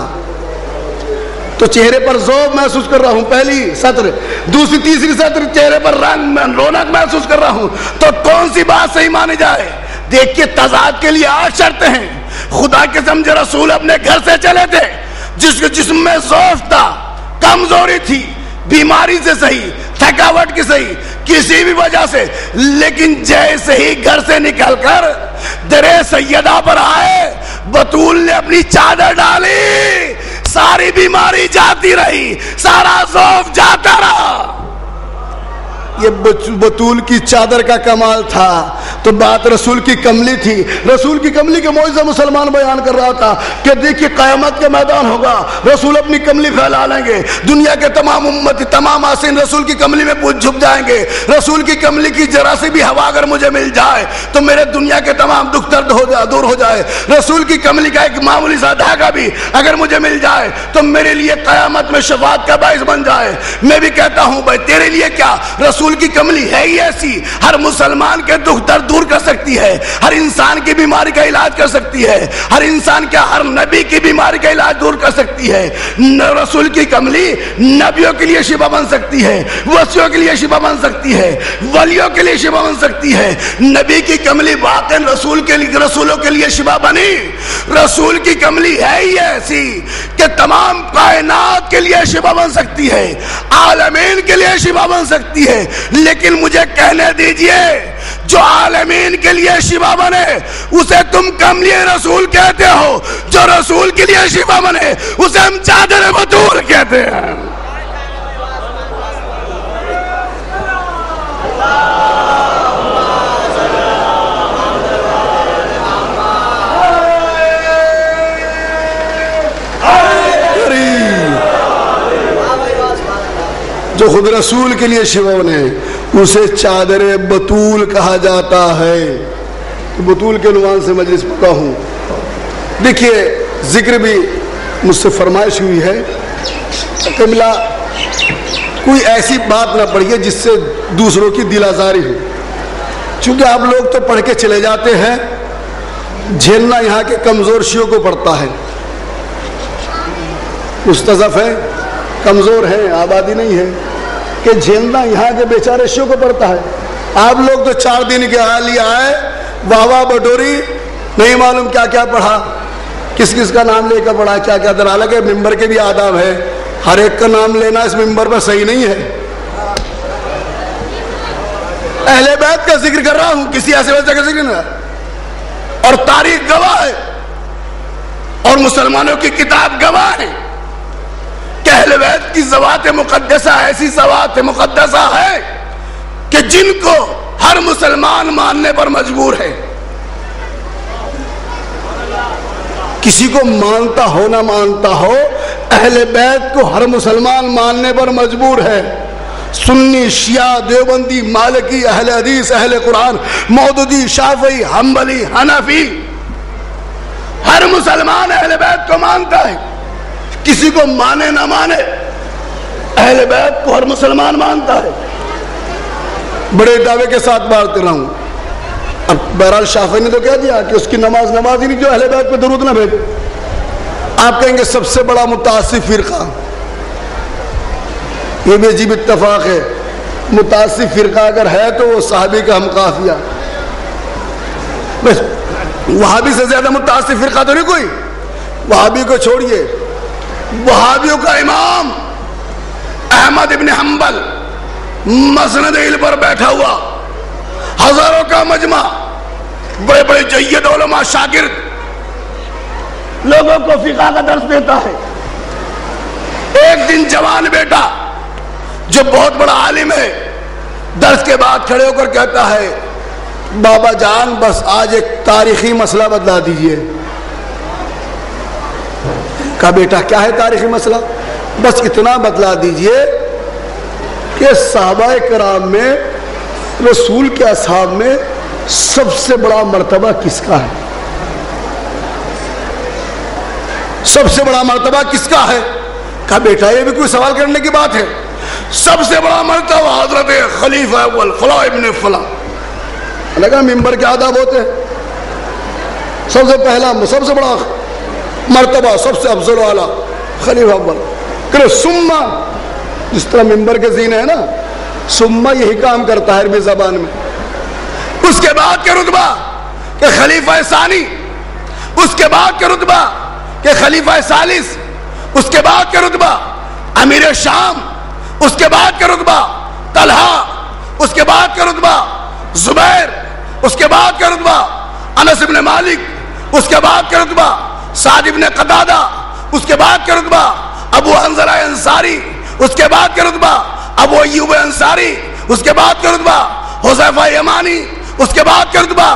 تو چہرے پر ذوق محسوس کر رہا ہوں، پہلی سطر. دوسری تیسری سطر چہرے پر رنگ رونق محسوس کر رہا ہوں. تو کون سی بات صحیح مانی جائے؟ دیکھیے تضاد کے لیے 8 شرطیں ہیں. خدا کے سمجھے رسول اپنے گھر سے چلے تھے، جس کے جسم میں ضعف تھا، کمزوری تھی، بیماری سے صحیح، تھکاوٹ کی صحیح، کسی بھی وجہ سے. لیکن جیسے ہی گھر سے نکل کر درے سیدہ پر آئے، بطول نے اپنی چادر ڈالی، ساری بیماری جاتی رہی، سارا ضعف جاتا رہا. یہ بطول کی چادر کا کمال تھا. تو بات رسول کی کملی تھی. رسول کی کملی کے معجزہ مسلمان بیان کر رہا تھا کہ دیکھیے قیامت کے میدان ہوگا، رسول اپنی کملی پھیلا لیں گے، دنیا کے تمام امت تمام آسین رسول کی کملی میں جھک جائیں گے. رسول کی کملی کی ذرا سی بھی ہوا اگر مجھے مل جائے تو میرے دنیا کے تمام دکھ درد دور ہو جائے. رسول کی کملی کا ایک معمولی سا دھاگا بھی اگر مجھے مل جائے تو میرے لیے قیامت میں شفاعت کا باعث بن جائے. میں بھی کہتا ہوں بھائی تیرے لیے کیا، رسول کی کملی ہے ہی ایسی، ہر مسلمان کے دکھ درد دور کر سکتی ہے، ہر انسان کی بیماری کا علاج کر سکتی ہے، ہر انسان کا ہر نبی کی بیماری کا علاج دور کر سکتی ہے. رسول کی کملی نبیوں کے لیے شفا بن سکتی ہے، وصیوں کے لیے شفا بن سکتی ہے، ولیوں کے لیے شفا بن سکتی ہے. نبی کی کملی واقعا رسولوں کے لیے شفا بنی. رسول کی کملی ہے ہی ایسی کہ تمام کائنات کے لیے شفا بن سکتی ہے، عالمین کے لیے شفا بن سکتی ہے. لیکن مجھے کہنے دیجئے جو عالمین کے لیے شفا بنے اسے تم کملی رسول کہتے ہو، جو رسول کے لیے شفا بنے اسے ہم چادر بطول کہتے ہیں. جو خود رسول کے لیے شفا بنے اسے چادر بطول کہا جاتا ہے. بطول کے عنوان سے مجلس پڑھا ہوں. دیکھیے ذکر بھی مجھ سے فرمائش ہوئی ہے. قبلہ کوئی ایسی بات نہ پڑھیے جس سے دوسروں کی دل آزاری ہو، چونکہ آپ لوگ تو پڑھ کے چلے جاتے ہیں، جھیلنا یہاں کے کمزور شیعوں کو پڑتا ہے. مستضعف ہے، کمزور ہیں، آبادی نہیں ہے، کہ جھیلنا یہاں کے بیچارے شیعوں کو پڑتا ہے. آپ لوگ تو 4 دن کے حالی آئے، واہ واہ بٹوری، نہیں معلوم کیا کیا پڑھا، کس کس کا نام لے کر پڑھا، کیا کیا در. حالانکہ ممبر کے بھی آداب ہے، ہر ایک کا نام لینا اس ممبر پر صحیح نہیں ہے. اہل بیت کا ذکر کر رہا ہوں، کسی ایسے وجہ کا ذکر نہیں. اور تاریخ گواہ ہے اور مسلمانوں کی کتاب گواہ ہے کہ اہل بیت کی ذوات مقدسہ ایسی ذوات مقدسہ ہے کہ جن کو ہر مسلمان ماننے پر مجبور ہے. کسی کو مانتا ہو نہ مانتا ہو، اہل بیت کو ہر مسلمان ماننے پر مجبور ہے. سنی، شیعہ، دیوبندی، مالکی، اہل حدیث، اہل قرآن، مودودی، شافعی، حنبلی، حنفی، ہر مسلمان اہل بیت کو مانتا ہے. کسی کو مانے نہ مانے، اہل بیت کو ہر مسلمان مانتا ہے. بڑے دعوے کے ساتھ بات کر رہا ہوں. اب بہرحال شافعی نے تو کہہ دیا کہ اس کی نماز ہی نہیں جو اہل بیت پہ درود نہ بھیجے. آپ کہیں گے سب سے بڑا متعصب فرقہ، یہ بھی عجیب اتفاق ہے. متعصب فرقہ اگر ہے تو وہ صحابی کا ہم قافیہ. بس وہابی سے زیادہ متعصب فرقہ تو نہیں کوئی. وہابی کو چھوڑیے، وہابیوں کا امام احمد ابن حنبل مسند علم پر بیٹھا ہوا، ہزاروں کا مجمع، بڑے بڑے جید علماء شاگرد، لوگوں کو فقہ کا درس دیتا ہے. ایک دن جوان بیٹا جو بہت بڑا عالم ہے درس کے بعد کھڑے ہو کر کہتا ہے بابا جان بس آج ایک تاریخی مسئلہ بتلا دیجئے. کہا بیٹا کیا ہے تاریخی مسئلہ؟ بس اتنا بتلا دیجئے کہ صحابہ کرام میں، رسول کے اصحاب میں سب سے بڑا مرتبہ کس کا ہے؟ سب سے بڑا مرتبہ کس کا ہے؟ کہا بیٹا یہ بھی کوئی سوال کرنے کی بات ہے. سب سے بڑا مرتبہ حضرت خلیفہ اول فلاں ابن فلاں. لگا ممبر کے آداب ہوتے ہیں، سب سے پہلا، سب سے بڑا مرتبہ، سب سے افضل والا خلیفہ اول. کہ سما، جس طرح ممبر کے زینے ہے نا، سما یہی کام کرتا ہے عربی زبان میں. اس کے بعد کے رتبہ کہ خلیفہ ثانی، اس کے بعد کے رتبہ کہ خلیفہ ثالث، اس کے بعد کے رتبہ امیر شام، اس کے بعد کے رتبہ طلحہ، اس کے بعد کے رتبہ زبیر، اس کے بعد کے رتبہ انس ابن مالک، اس کے بعد کے رتبہ سعد ابن قتادہ، اس کے بعد کے رتبہ ابو حنظلہ انصاری، اس کے بعد کے رتبہ ابو ایوب انصاری، اس کے بعد کے رتبہ حذیفہ یمانی، اس کے بعد کے رتبہ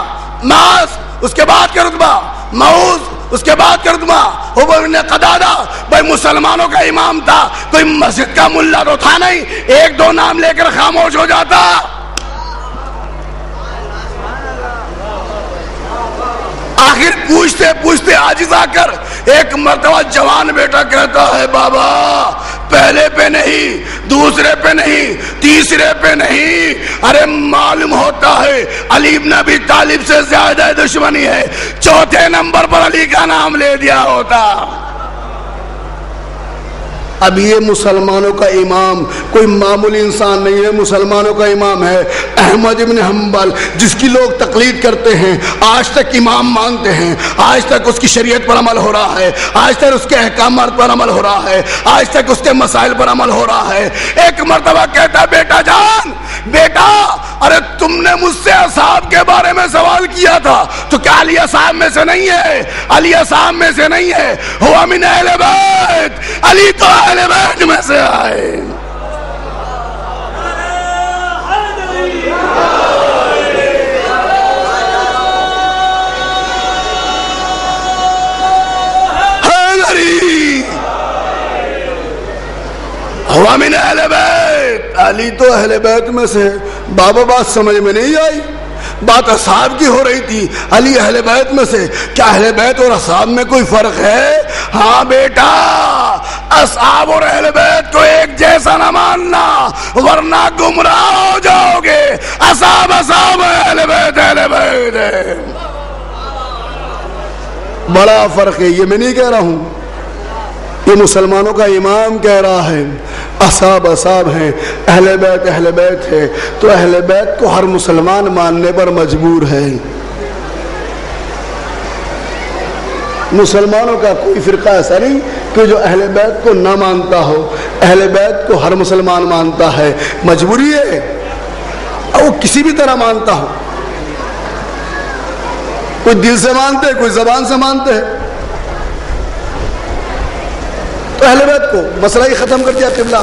معاذ، اس کے بعد کے رتبہ معوذ، اس کے بعد کے رتبہ عمر بن قتادہ. بھائی مسلمانوں کا امام تھا، کوئی مسجد کا ملا تو تھا نہیں، ایک دو نام لے کر خاموش ہو جاتا. آخر پوچھتے پوچھتے عاجز آ کر ایک مرتبہ جوان بیٹا کہتا ہے بابا پہلے پہ نہیں، دوسرے پہ نہیں، تیسرے پہ نہیں، ارے معلوم ہوتا ہے علی بن ابی طالب سے زیادہ دشمنی ہے، چوتھے نمبر پر علی کا نام لے دیا ہوتا. اب یہ مسلمانوں کا امام کوئی معمولی انسان نہیں ہے، مسلمانوں کا امام ہے احمد ابن حنبل، جس کی لوگ تقلید کرتے ہیں، آج تک امام مانتے ہیں، آج تک اس کی شریعت پر عمل ہو رہا ہے، آج تک اس کے احکامات پر عمل ہو رہا ہے، آج تک اس کے مسائل پر عمل ہو رہا ہے. ایک مرتبہ کہتا ہے بیٹا جان، بیٹا ارے تم نے مجھ سے اصحاب کے بارے میں سوال کیا تھا، تو کیا علی اصحاب میں سے نہیں ہے؟ علی اصحاب میں سے نہیں ہے، ہوا من اہل بیت، علی تو اہل بیت میں سے آئے. ہوا من اہل بیت، علی تو اہل بیت میں سے. بابا بات سمجھ میں نہیں آئی، بات اصحاب کی ہو رہی تھی، علی اہل بیت میں سے. کیا اہل بیت اور اصحاب میں کوئی فرق ہے؟ ہاں بیٹا، اصحاب اور اہل بیت کو ایک جیسا نہ ماننا ورنہ گمراہ ہو جاؤ گے. اصحاب اصحاب اہل بیت اہل بیت ہے. بڑا فرق ہے. یہ میں نہیں کہہ رہا ہوں, یہ مسلمانوں کا امام کہہ رہا ہے. اصحاب اصحاب ہیں, اہل بیت ہے. تو اہل بیت کو ہر مسلمان ماننے پر مجبور ہے. مسلمانوں کا کوئی فرقہ ایسا نہیں کہ جو اہل بیت کو نہ مانتا ہو. اہل بیت کو ہر مسلمان مانتا ہے. مجبوری ہے, اور وہ کسی بھی طرح مانتا ہو. کوئی دل سے مانتے, کوئی زبان سے مانتے ہیں. تو اہل بیت کو مسئلہ ہی ختم کر دیا قبلہ,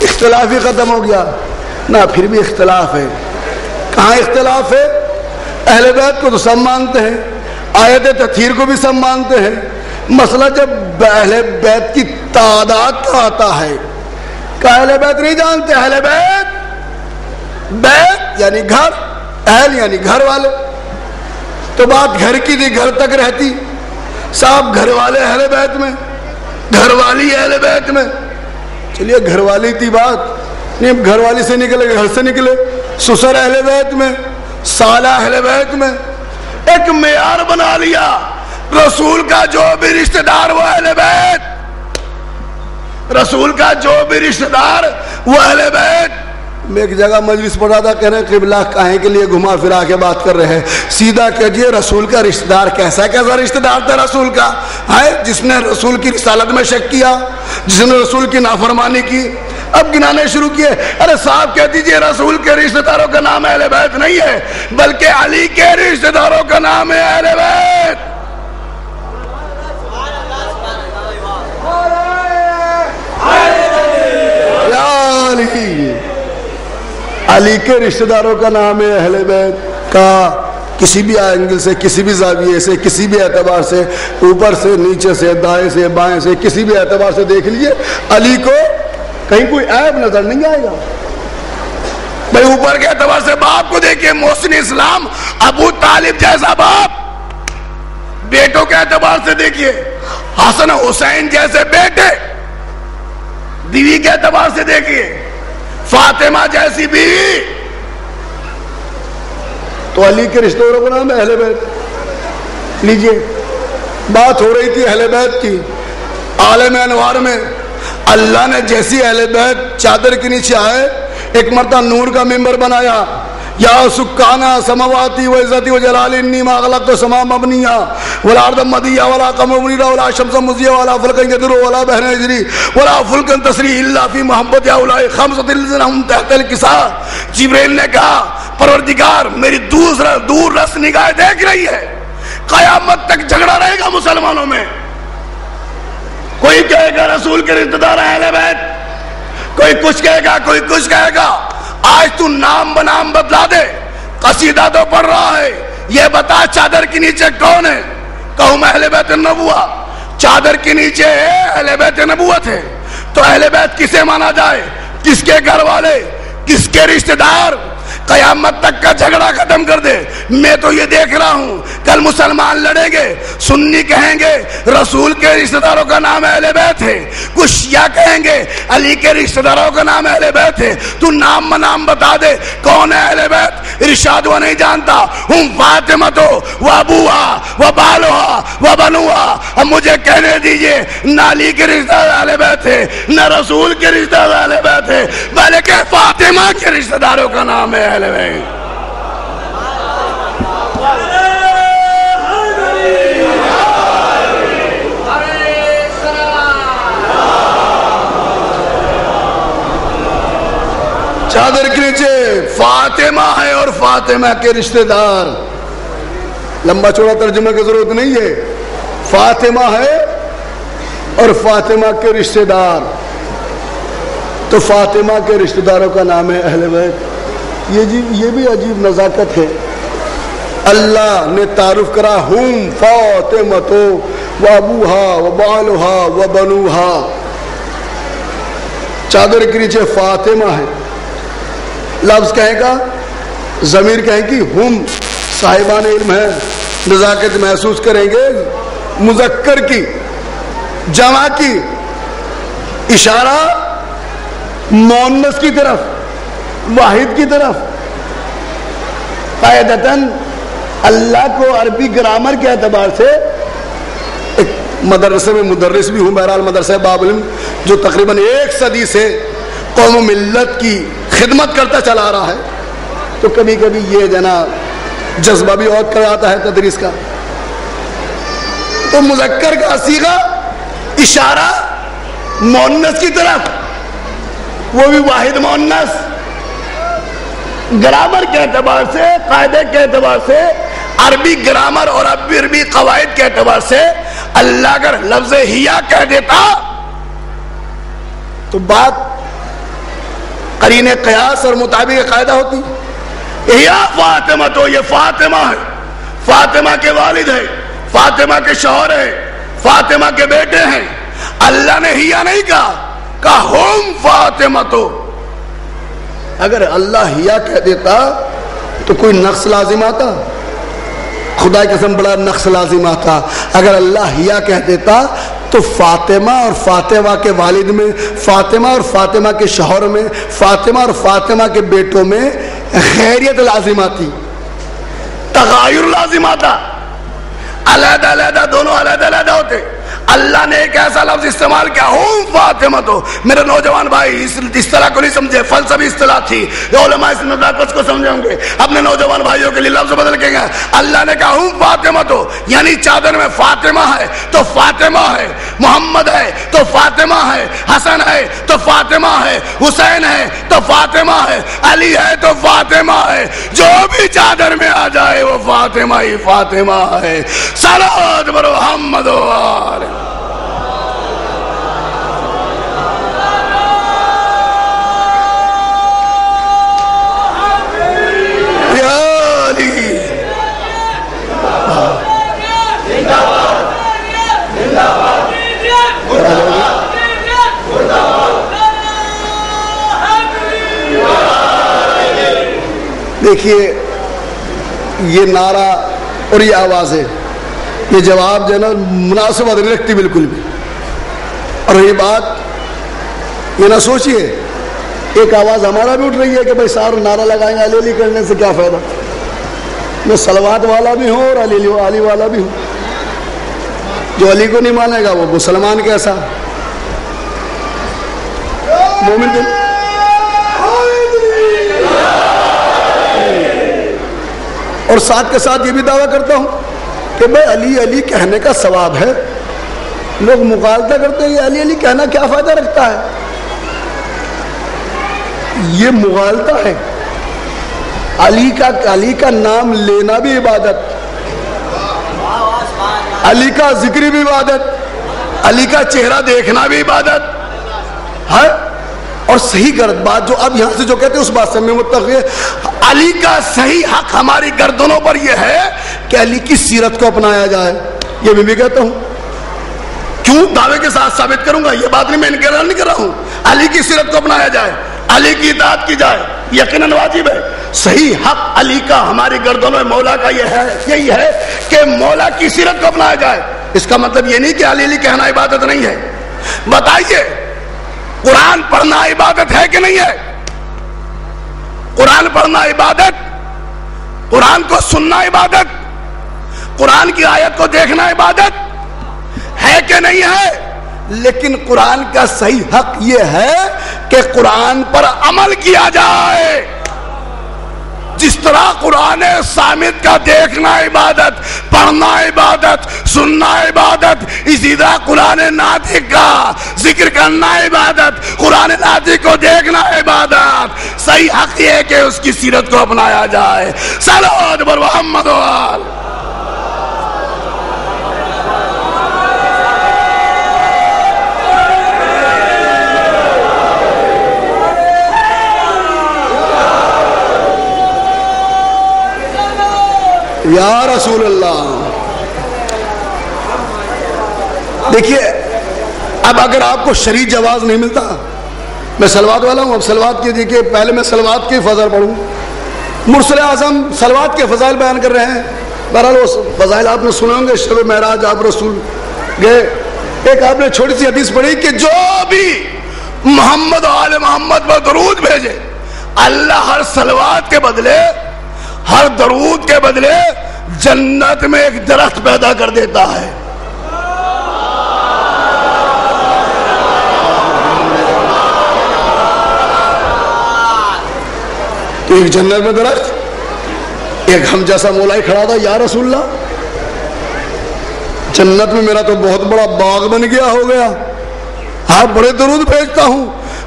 اختلاف ہی ختم ہو گیا. نہ پھر بھی اختلاف ہے. کہاں اختلاف ہے؟ اہل بیت کو تو سب مانتے ہیں, آیت تطہیر کو بھی سب مانتے ہیں. مسئلہ جب اہل بیت کی تعداد کا آتا ہے کہ اہل بیت نہیں جانتے. اہل بیت یعنی گھر, اہل یعنی گھر والے. تو بات گھر کی تھی, گھر تک رہتی. صاحب گھر والے اہل بیت میں, گھر والی اہل بیت میں. چلیے گھر والی تھی بات نہیں, گھر والی سے نکلے, گھر سے نکلے. سسر اہل بیت میں, سالہ اہل بیت میں. ایک معیار بنا لیا, رسول کا جو بھی رشتہ دار وہ اہل بیت, رسول کا جو بھی رشتہ دار وہ اہل بیت. میں ایک جگہ مجلس پڑھا تھا, کہہ رہے ہیں قبلہ کہیں کے لیے گھما پھرا کے بات کر رہے ہیں. سیدھا کہجیے رسول کا رشتہ دار کیسا رشتہ دار تھا رسول کا ہے, جس نے رسول کی رسالت میں شک کیا, جس نے رسول کی نافرمانی کی. اب گنانے شروع کیے. ارے صاحب کہہ دیجئے رسول کے رشتہ داروں کا نام اہل بیت نہیں ہے, بلکہ علی کے رشتہ داروں کا نام ہے اہل بیت. علی کے رشتہ داروں کا نام ہے اہل بیت کا. کسی بھی اینگل سے, کسی بھی زاویے سے, کسی بھی اعتبار سے, اوپر سے, نیچے سے, دائیں سے, بائیں سے, کسی بھی اعتبار سے دیکھ لیجئے, علی کو کہیں کوئی عیب نظر نہیں آئے گا. بھائی اوپر کے اعتبار سے باپ کو دیکھیے, محسن اسلام ابو طالب جیسا باپ. بیٹوں کے اعتبار سے دیکھیے, حسن حسین جیسے بیٹے. بیوی کے اعتبار سے دیکھیے, فاطمہ جیسی بیوی. تو علی کے رشتہ داروں کا نام ہے اہل بیت. لیجئے بات ہو رہی تھی اہل بیت کی, عالم انوار میں اللہ نے جیسی اہل بیت چادر کے نیچے آئے, ایک مرتبہ نور کا ممبر بنایا. یا سکانہ سماواتی و عزتی و جلال انی ما خلقت السماء مبنیہ ولا ارض مدیہ ولا قمر منیرہ ولا شمس مضیہ ولا فلک یدر ولا بحر یجری ولا فلک تسری الا فی محبت ہؤلاء خمسۃ الذین هم تحت الکساء. جبریل نے کہا پروردگار میری دور رس نگاہ دیکھ رہی ہے, قیامت تک جھگڑا رہے گا مسلمانوں میں. کوئی کہے گا رسول کے رشتہ دار اہل بیت, کوئی کچھ کہے گا, کوئی کچھ کہے گا. آج تو نام بنام بدلا دے, قصیدہ تو پڑھ رہا ہے, یہ بتا چادر کے نیچے کون ہے. کہوں میں اہل بیت نبوہ, چادر کے نیچے اہل بیت نبوت ہے. تو اہل بیت کسے مانا جائے, کس کے گھر والے, کس کے رشتہ دار. قیامت تک کا جھگڑا ختم کر دے. میں تو یہ دیکھ رہا ہوں کل مسلمان لڑیں گے, سنی کہیں گے رسول کے رشتہ داروں کا نام اہل بیت ہے, کچھ شیعہ کہیں گے علی کے رشتہ داروں کا نام اہل بیت ہے. تو نام نام بتا دے کون ہے اہل بیت. ارشاد وہ نہیں جانتا, ہم فاطمہ تو وہ ابوہا وہ بالوہا وہ بنوہا. اب مجھے کہنے دیجئے نہ علی کے رشتہ دار اہل بیت ہے, نہ رسول کے رشتہ دار اہل بیت ہے, بلکہ فاطمہ کے رشتہ داروں کا نام ہے اہل بیت. چادر کے نیچے فاطمہ ہے اور فاطمہ کے رشتہ دار. لمبا چوڑا ترجمہ کی ضرورت نہیں ہے, فاطمہ ہے اور فاطمہ کے رشتہ دار. تو فاطمہ کے رشتہ داروں کا نام ہے اہل بیت. یہ بھی عجیب نزاکت ہے. اللہ نے تعارف کرا ہم فاطمہ و ابوہا و بالوہا و بنوہا. چادر کے نیچے فاطمہ ہے, لفظ کہیں گا, ضمیر کہیں گی ہم, صاحبان علم ہے, نزاکت محسوس کریں گے. مذکر کی, جمع کی, اشارہ مؤنث کی طرف، واحد کی طرف. قاعدتاً اللہ کو عربی گرامر کے اعتبار سے، ایک مدرسے میں مدرس بھی ہوں، بہرحال مدرسہ باب علم جو تقریباً 1 صدی سے قوم و ملت کی خدمت کرتا چلا آ رہا ہے، تو کبھی کبھی یہ جناب جذبہ بھی اور کر آتا ہے تدریس کا. تو مذکر کا صیغہ اشارہ مؤنث کی طرف، وہ بھی واحد مؤنث. گرامر کے اعتبار سے، قاعدے کے اعتبار سے، عربی گرامر اور عربی قواعد کے اعتبار سے اللہ اگر لفظ ہیا کہہ دیتا تو بات قرین قیاس اور مطابق قاعدہ ہوتی. یا فاطمہ، تو یہ فاطمہ ہے، فاطمہ کے والد ہے، فاطمہ کے شوہر ہے، فاطمہ کے بیٹے ہیں. اللہ نے ہیا نہیں کہا ہم فاطمہ. تو اگر اللہ ہیا کہہ دیتا تو کوئی نقص لازم آتا؟ خدا کی قسم بڑا نقص لازم آتا. اگر اللہ ہیا کہہ دیتا تو فاطمہ اور فاطمہ کے والد میں، فاطمہ اور فاطمہ کے شوہر میں، فاطمہ اور فاطمہ کے بیٹوں میں خیریت لازم آتی، تغیر لازم آتا. علیحدہ علیحدہ دونوں علیحدہ علیحدہ ہوتے. اللہ نے ایک ایسا لفظ استعمال کیا ہم فاطمہ. تو میرے نوجوان بھائی اس طرح کو نہیں سمجھے، فلسفی اصطلاح تھی، علماء اس نزاکت کو سمجھیں گے. اپنے نوجوان بھائیوں کے لیے لفظ بدل کے گئے. اللہ نے کہا ہم فاطمہ، تو یعنی چادر میں فاطمہ ہے تو فاطمہ ہے، محمد ہے تو فاطمہ ہے، حسن ہے تو فاطمہ ہے، حسین ہے تو فاطمہ ہے، علی ہے تو فاطمہ ہے. جو بھی چادر میں آ جائے وہ فاطمہ ہی فاطمہ ہے. صلوات بر محمد و آلہ. دیکھیے یہ نعرہ اور یہ آوازیں، یہ جواب جو ہے نا مناسبت نہیں رکھتی بالکل بھی. اور یہ بات یہ نہ سوچیے ایک آواز ہمارا بھی اٹھ رہی ہے کہ بھائی سارے نعرہ لگائیں گے علی علی کرنے سے کیا فائدہ. میں صلوات والا بھی ہوں اور علی والا بھی ہوں. جو علی کو نہیں مانے گا وہ مسلمان کیسا مومن کو. اور ساتھ کے ساتھ یہ بھی دعویٰ کرتا ہوں کہ بھائی علی علی کہنے کا ثواب ہے. لوگ مغالطہ کرتے ہیں یہ علی علی کہنا کیا فائدہ رکھتا ہے. یہ مغالطہ ہے. علی کا نام لینا بھی عبادت، علی کا ذکر بھی عبادت، علی کا چہرہ دیکھنا بھی عبادت ہے. اور صحیح غلط بات جو اب یہاں سے جو کہتے ہیں اس بات سے میں متفق ہے. علی کا صحیح حق ہماری گردنوں پر یہ ہے کہ علی کی سیرت کو اپنایا جائے. یہ میں بھی کہتا ہوں. کیوں دعوے کے ساتھ ثابت کروں گا، یہ بات نہیں میں انکار نہیں کر رہا ہوں. علی کی سیرت کو اپنایا جائے، علی کی اطاعت کی جائے، یقیناً واجب ہے. صحیح حق علی کا ہماری گردنوں میں مولا کا یہی ہے کہ مولا کی سیرت کو اپنایا جائے. اس کا مطلب یہ نہیں کہ علی علی کہنا عبادت نہیں ہے. بتائیے قرآن پڑھنا عبادت ہے کہ نہیں ہے؟ قرآن پڑھنا عبادت، قرآن کو سننا عبادت، قرآن کی آیت کو دیکھنا عبادت ہے کہ نہیں ہے؟ لیکن قرآن کا صحیح حق یہ ہے کہ قرآن پر عمل کیا جائے. جس طرح قرآن صامت کا دیکھنا عبادت، پڑھنا عبادت، سننا عبادت، اسی طرح قرآن ناطق کا ذکر کرنا عبادت، قرآن ناطق کو دیکھنا عبادت. صحیح حق یہ ہے کہ اس کی سیرت کو اپنایا جائے. صلوات بر محمد و آل. یا رسول اللہ. دیکھیے اب اگر آپ کو شرعی جواز نہیں ملتا، میں سلوات والا ہوں، اب سلوات کی دیکھیے پہلے میں سلوات کے فضائل پڑھوں. مرسل اعظم سلوات کے فضائل بیان کر رہے ہیں. بہرحال وہ فضائل آپ نے سنے ہوں گے. شب معراج آپ رسول گئے ایک آپ نے چھوٹی سی حدیث پڑھی کہ جو بھی محمد و آل محمد پر درود بھیجے اللہ ہر صلوات کے بدلے ہر درود کے بدلے جنت میں ایک درخت پیدا کر دیتا ہے. ایک جنت میں درخت, ایک ہم جیسا مولائی کھڑا تھا, یا رسول اللہ جنت میں میرا تو بہت بڑا باغ بن گیا ہو گیا, آپ بڑے درود بھیجتا ہوں,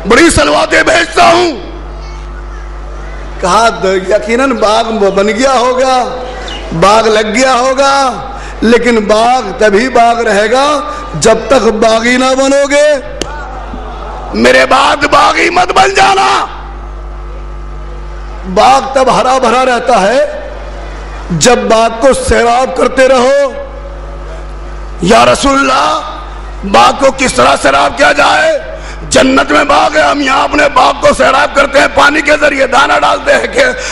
بڑی صلواتیں بھیجتا ہوں. کہا یقیناً باغ بن گیا ہوگا, باغ لگ گیا ہوگا, لیکن باغ تبھی باغ رہے گا جب تک باغی نہ بنو گے. میرے بعد باغی مت بن جانا. باغ تب ہرا بھرا رہتا ہے جب باغ کو سیراب کرتے رہو. یا رسول اللہ باغ کو کس طرح سیراب کیا جائے؟ جنت میں باغ ہے, ہم یہاں اپنے باغ کو سیراب کرتے ہیں پانی کے ذریعے, دانا ڈالتے ہیں,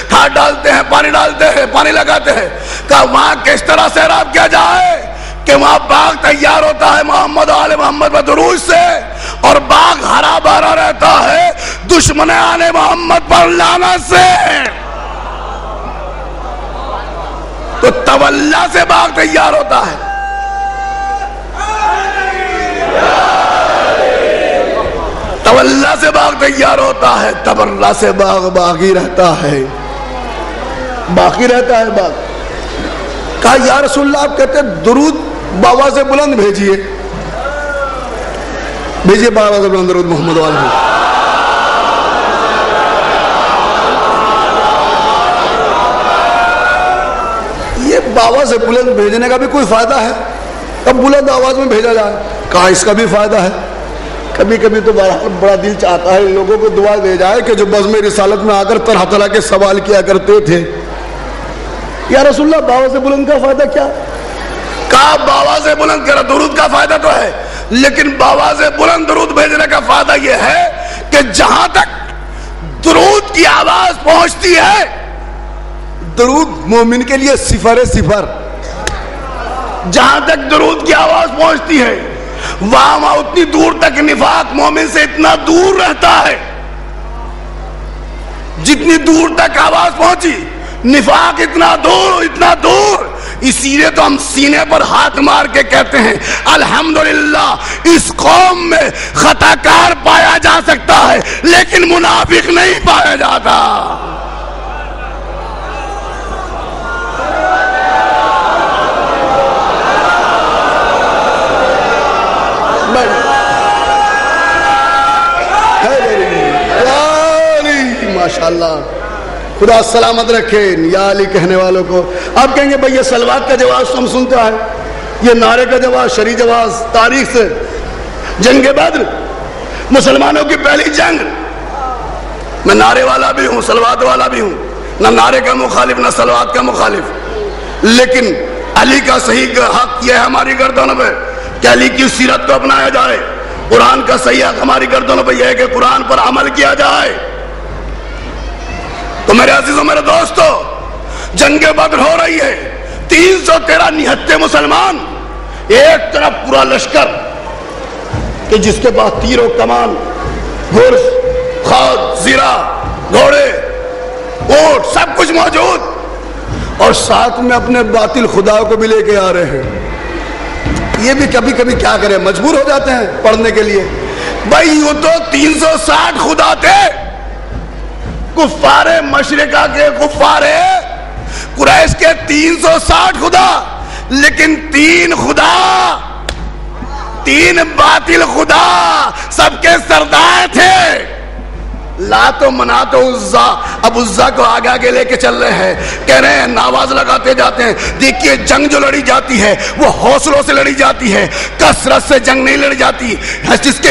کھاد ڈالتے ہیں, پانی ڈالتے ہیں, پانی لگاتے ہیں. کہ وہاں کس طرح سیراب کیا جائے کہ وہاں باغ تیار ہوتا ہے محمد آل محمد و درود سے, اور باغ ہرا بھرا رہتا ہے دشمن آل محمد پر لعنت سے. تو تولا سے باغ تیار ہوتا ہے. تولا سے باغ تیار ہوتا ہے, تبرہ سے باغ باقی رہتا ہے, باقی رہتا ہے باغ. کہا یا رسول اللہ آپ کہتے ہیں درود بابا سے بلند بھیجیے, بھیجیے بابا سے بلند درود محمد والے. یہ بابا سے بلند بھیجنے کا بھی کوئی فائدہ ہے؟ اب بلند آواز میں بھیجا جائے. کہا اس کا بھی فائدہ ہے. کبھی کبھی تو بڑا دل چاہتا ہے لوگوں کو دعا دے جائے کہ جو بزم رسالت میں آ کر طرح طرح کے سوال کیا کرتے تھے, یا رسول اللہ بابا سے بلند کا فائدہ کیا؟ کہا بابا سے بلند کرا درود کا فائدہ تو ہے, لیکن بابا سے بلند درود بھیجنے کا فائدہ یہ ہے کہ جہاں تک درود کی آواز پہنچتی ہے, درود مومن کے لیے صفر صفر. جہاں تک درود کی آواز پہنچتی ہے وہاں اتنی دور تک نفاق مومن سے اتنا دور رہتا ہے. جتنی دور تک آواز پہنچی نفاق اتنا دور, اتنا دور. اسی لیے تو ہم سینے پر ہاتھ مار کے کہتے ہیں الحمدللہ اس قوم میں خطا کار پایا جا سکتا ہے لیکن منافق نہیں پایا جاتا. ماشاءاللہ خدا سلامت رکھے یا علی کہنے والوں کو. آپ کہیں گے بھئی یہ سلوات کا جواز تو ہم سنتا ہے, یہ نعرے کا جواز, شرعی جواز تاریخ سے. جنگ بدر مسلمانوں کی پہلی جنگ, میں نعرے والا بھی ہوں سلوات والا بھی ہوں, نہ نعرے کا مخالف نہ سلوات کا مخالف, لیکن علی کا صحیح حق یہ ہے ہماری گردنوں پہ کہ علی کی سیرت کو اپنایا جائے. قرآن کا صحیح حق ہماری گردنوں پہ یہ ہے کہ قرآن پر عمل کیا جائے. تو میرے عزیزوں میرے دوستو جنگ بدر ہو رہی ہے, 313 نہتے مسلمان, ایک طرف پورا لشکر کہ جس کے پاس تیر و کمان, گرز, خود, زیرہ, گھوڑے, اونٹ سب کچھ موجود, اور ساتھ میں اپنے باطل خدا کو بھی لے کے آ رہے ہیں. یہ بھی کبھی کبھی کیا کریں مجبور ہو جاتے ہیں پڑھنے کے لیے. بھائی یوں تو 360 خدا تھے, کفار مشرقہ کے کفار قریش کے 360 خدا, لیکن 3 خدا, 3 باطل خدا سب کے سردار تھے. لات و منات و عزا. اب عزا کو آگے آگے لے کے چل رہے ہیں, کہہ رہے ہیں ناواز لگاتے جاتے ہیں. دیکھیے جنگ جو لڑی جاتی ہے وہ حوصلوں سے لڑی جاتی ہے, کثرت سے جنگ نہیں لڑی جاتی.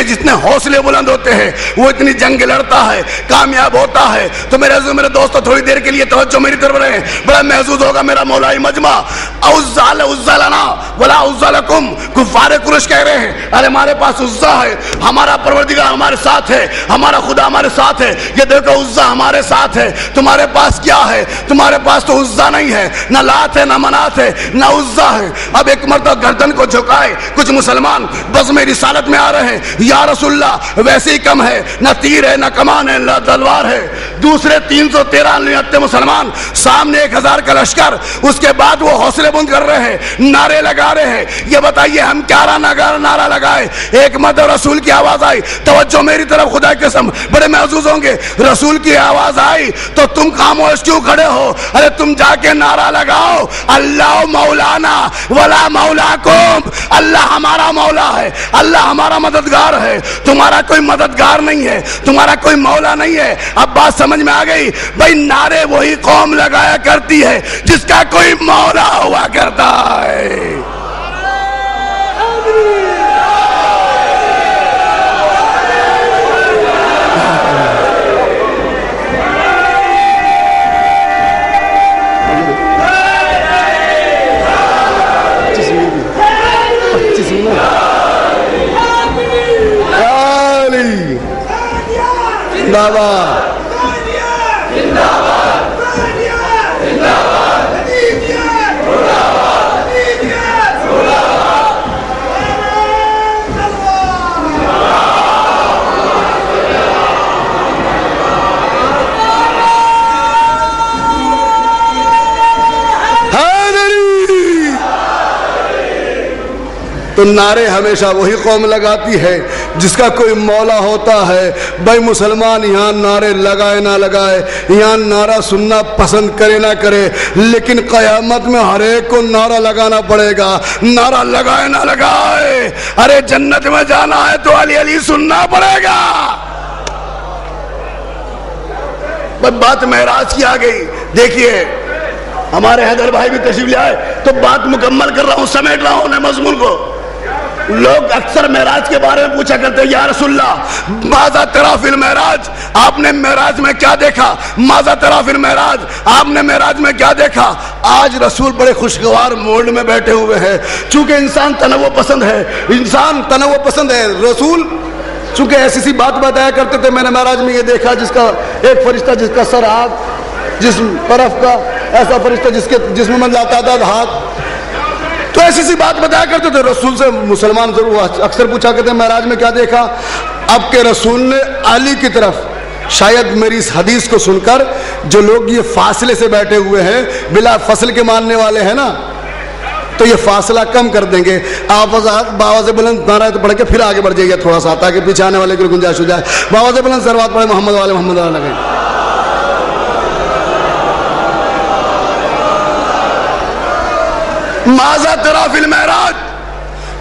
جتنے حوصلے بلند ہوتے ہیں وہ اتنی جنگ لڑتا ہے, کامیاب ہوتا ہے. تو میرے دوستو تھوڑی دیر کے لیے توجہ میری طرف رہے, بڑا محظوظ ہوگا میرا مولائی مجمع. عزا لنا ولا عزا لکم. کفار قریش کہہ رہے ہیں ارے ہمارے پاس عزا ہے, ہمارا پروردگار ہمارے ساتھ ہے, ہمارا خدا ہمارے ساتھ ہے. یہ دیکھو عزا ہمارے ساتھ ہے, ہے تمہارے پاس کیا ہے؟ تمہارے پاس تو عزا نہیں ہے، نہ لات ہے، نہ منات ہے، نہ عزا ہے۔ اب ایک مرتبہ گردن کو جھکائے کچھ مسلمان بزم رسالت میں آ رہے ہیں، یا رسول اللہ ویسے ہی کم ہے، نہ تیر ہے، نہ کمان ہے، نہ تلوار ہے۔ دوسرے 313 مسلمان، سامنے 1000 کا لشکر، اس کے بعد وہ حوصلے بند کر رہے ہیں، نعرے لگا رہے ہیں۔ یہ بتائیے ہم کیا نعرہ لگائے؟ ایک مرتبہ رسول کی آواز آئی، توجہ میری طرف، خدا کی قسم بڑے محظوظ ہوں گے، رسول کی آواز آئی تو تم خاموش کیوں کھڑے ہو؟ ارے تم جا کے نعرہ لگاؤ، اللہ مولانا ولا مولاکم، اللہ ہمارا مولا ہے، اللہ ہمارا مددگار ہے، تمہارا کوئی مددگار نہیں ہے، تمہارا کوئی مولا نہیں ہے۔ اب بات سمجھ میں آ گئی؟ بھائی نعرے وہی قوم لگایا کرتی ہے جس کا کوئی مولا ہوا کرتا ہے۔ تو نعرے ہمیشہ وہی قوم لگاتی ہے جس کا کوئی مولا ہوتا ہے۔ بھائی مسلمان یہاں نعرے لگائے نہ لگائے، یہاں نعرہ سننا پسند کرے نہ کرے، لیکن قیامت میں ہر ایک کو نعرہ لگانا پڑے گا۔ نعرہ لگائے نہ لگائے، ارے جنت میں جانا ہے تو علی علی سننا پڑے گا۔ بات معراج کی آ گئی، دیکھیے ہمارے حیدر بھائی بھی تشریف لے آئے تو بات مکمل کر رہا ہوں، سمیٹ رہا ہوں انہیں مضمون کو۔ لوگ اکثر معراج کے بارے میں پوچھا کرتے ہیں، یا رسول اللہ ماذا تری فی المعراج، آپ نے معراج میں کیا دیکھا؟ ماذا تری فی المعراج، آپ نے معراج میں کیا دیکھا؟ آج رسول بڑے خوشگوار موڈ میں بیٹھے ہوئے ہیں، چونکہ انسان تنوع پسند ہے، انسان تنوع پسند ہے۔ رسول چونکہ ایسی سی بات بتایا کرتے تھے، میں نے معراج میں یہ دیکھا جس کا ایک فرشتہ جس کا سر آگ، جسم طرف کا ایسا فرشتہ جس کے جسم میں تعداد ہاتھ، تو ایسی سی بات بتایا کرتے تھے۔ رسول سے مسلمان ضرور اکثر پوچھا کرتے ہیں معراج میں کیا دیکھا؟ اب کہ رسول نے علی کی طرف، شاید میری اس حدیث کو سن کر جو لوگ یہ فاصلے سے بیٹھے ہوئے ہیں، بلا فصل کے ماننے والے ہیں نا، تو یہ فاصلہ کم کر دیں گے۔ آپ باواز بلند نعرہ تو پڑھ کے پھر آگے بڑھ جائیے تھوڑا سا، تاکہ پیچھے آنے والے کی گنجائش ہو جائے۔ باواز بلند سروات پڑھے، محمد والے محمد والے لگے۔ ماذا تری فی المعراج،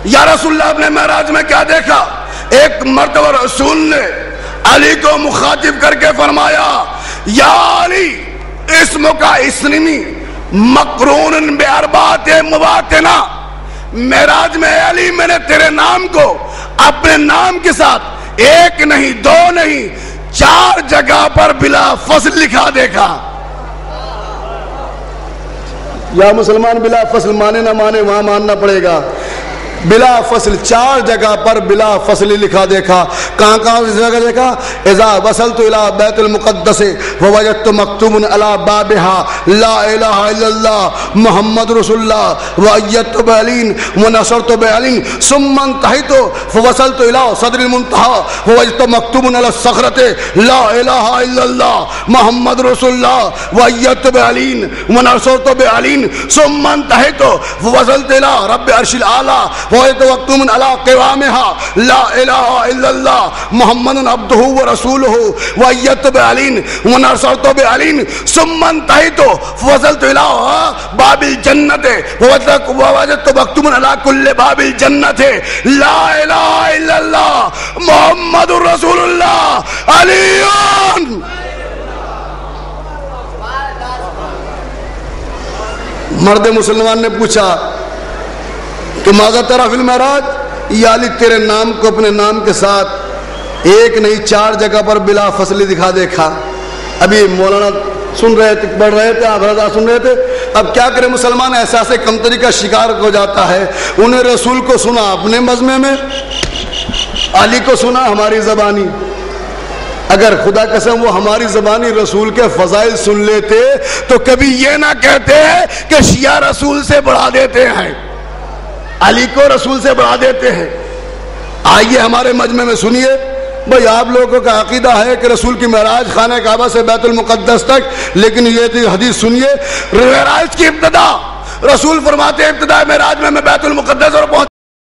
یا رسول اللہ آپ نے معراج میں کیا دیکھا؟ ایک مرتبہ رسول نے علی کو مخاطب کر کے فرمایا، یا علی اسمک اسمی مقرون باربعۃ مواطنہ، معراج میں علی میں نے تیرے نام کو اپنے نام کے ساتھ ایک نہیں، دو نہیں، 4 جگہ پر بلا فصل لکھا دیکھا۔ یا مسلمان بلا فصل مانے نہ مانے وہاں ماننا پڑے گا۔ بلا فصل 4 جگہ پر بلا فصل لکھا دیکھا۔ کہاں کہاں اس جگہ دیکھا؟ اذا وصلت الى بیت المقدس ووجدت مکتوب علی بابها لا الہ الا اللہ محمد رسول اللہ وایدت بعلی ونصرت بعلی ثم انتهیت فوصلت الى صدر المنتهى ووجدت مکتوب علی الصخرة لا الہ الا اللہ محمد رسول اللہ وایدت بعلی ونصرت بعلی ثم انتهیت فوصلت الى رب عرش الاعلی وَيَتَوَقْتُمٌ عَلَىٰ قِوَامِهَا لَا إِلَهَ إِلَّا اللَّهُ مُحَمَّدٌ عَبْدُهُ وَرَسُولُهُ وَأَيَّدْتُ بِعَلِيٍّ وَنَصَرْتُ بِعَلِيٍّ ثُمَّ انتَهَيْتُ فَوَصَلْتُ إِلَىٰ بَابِ الْجَنَّةِ وَوَجَدْتُ مَكْتُوبًا عَلَىٰ كُلِّ بَابِ الْجَنَّةِ لَا إِلَهَ إِلَّا اللَّهُ مُحَمَّدٌ رَسُولُ اللَّهِ عَلِيٌّ۔ مرد مسلمان نے پوچھا کہ ماذا تری فی المعراج، یا علی تیرے نام کو اپنے نام کے ساتھ ایک نہیں 4 جگہ پر بلا فصل دکھا دیکھا۔ ابھی مولانا سن رہے تھے، پڑھ رہے تھے، آپ حضرات سن رہے تھے۔ اب کیا کرے مسلمان، احساس کمتری کا شکار ہو جاتا ہے۔ انہیں رسول کو سنا اپنے مزمے میں، علی کو سنا ہماری زبانی۔ اگر خدا قسم وہ ہماری زبانی رسول کے فضائل سن لیتے تو کبھی یہ نہ کہتے کہ شیعہ رسول سے بڑھا دیتے ہیں، علی کو رسول سے بڑھا دیتے ہیں۔ آئیے ہمارے مجمع میں سنیے، بھئی آپ لوگوں کا عقیدہ ہے کہ رسول کی معراج خانہ کعبہ سے بیت المقدس تک، لیکن یہ تھی حدیث سنیے، معراج کی ابتدا رسول فرماتے ہیں ابتدا معراج میں بیت المقدس اور پہنچ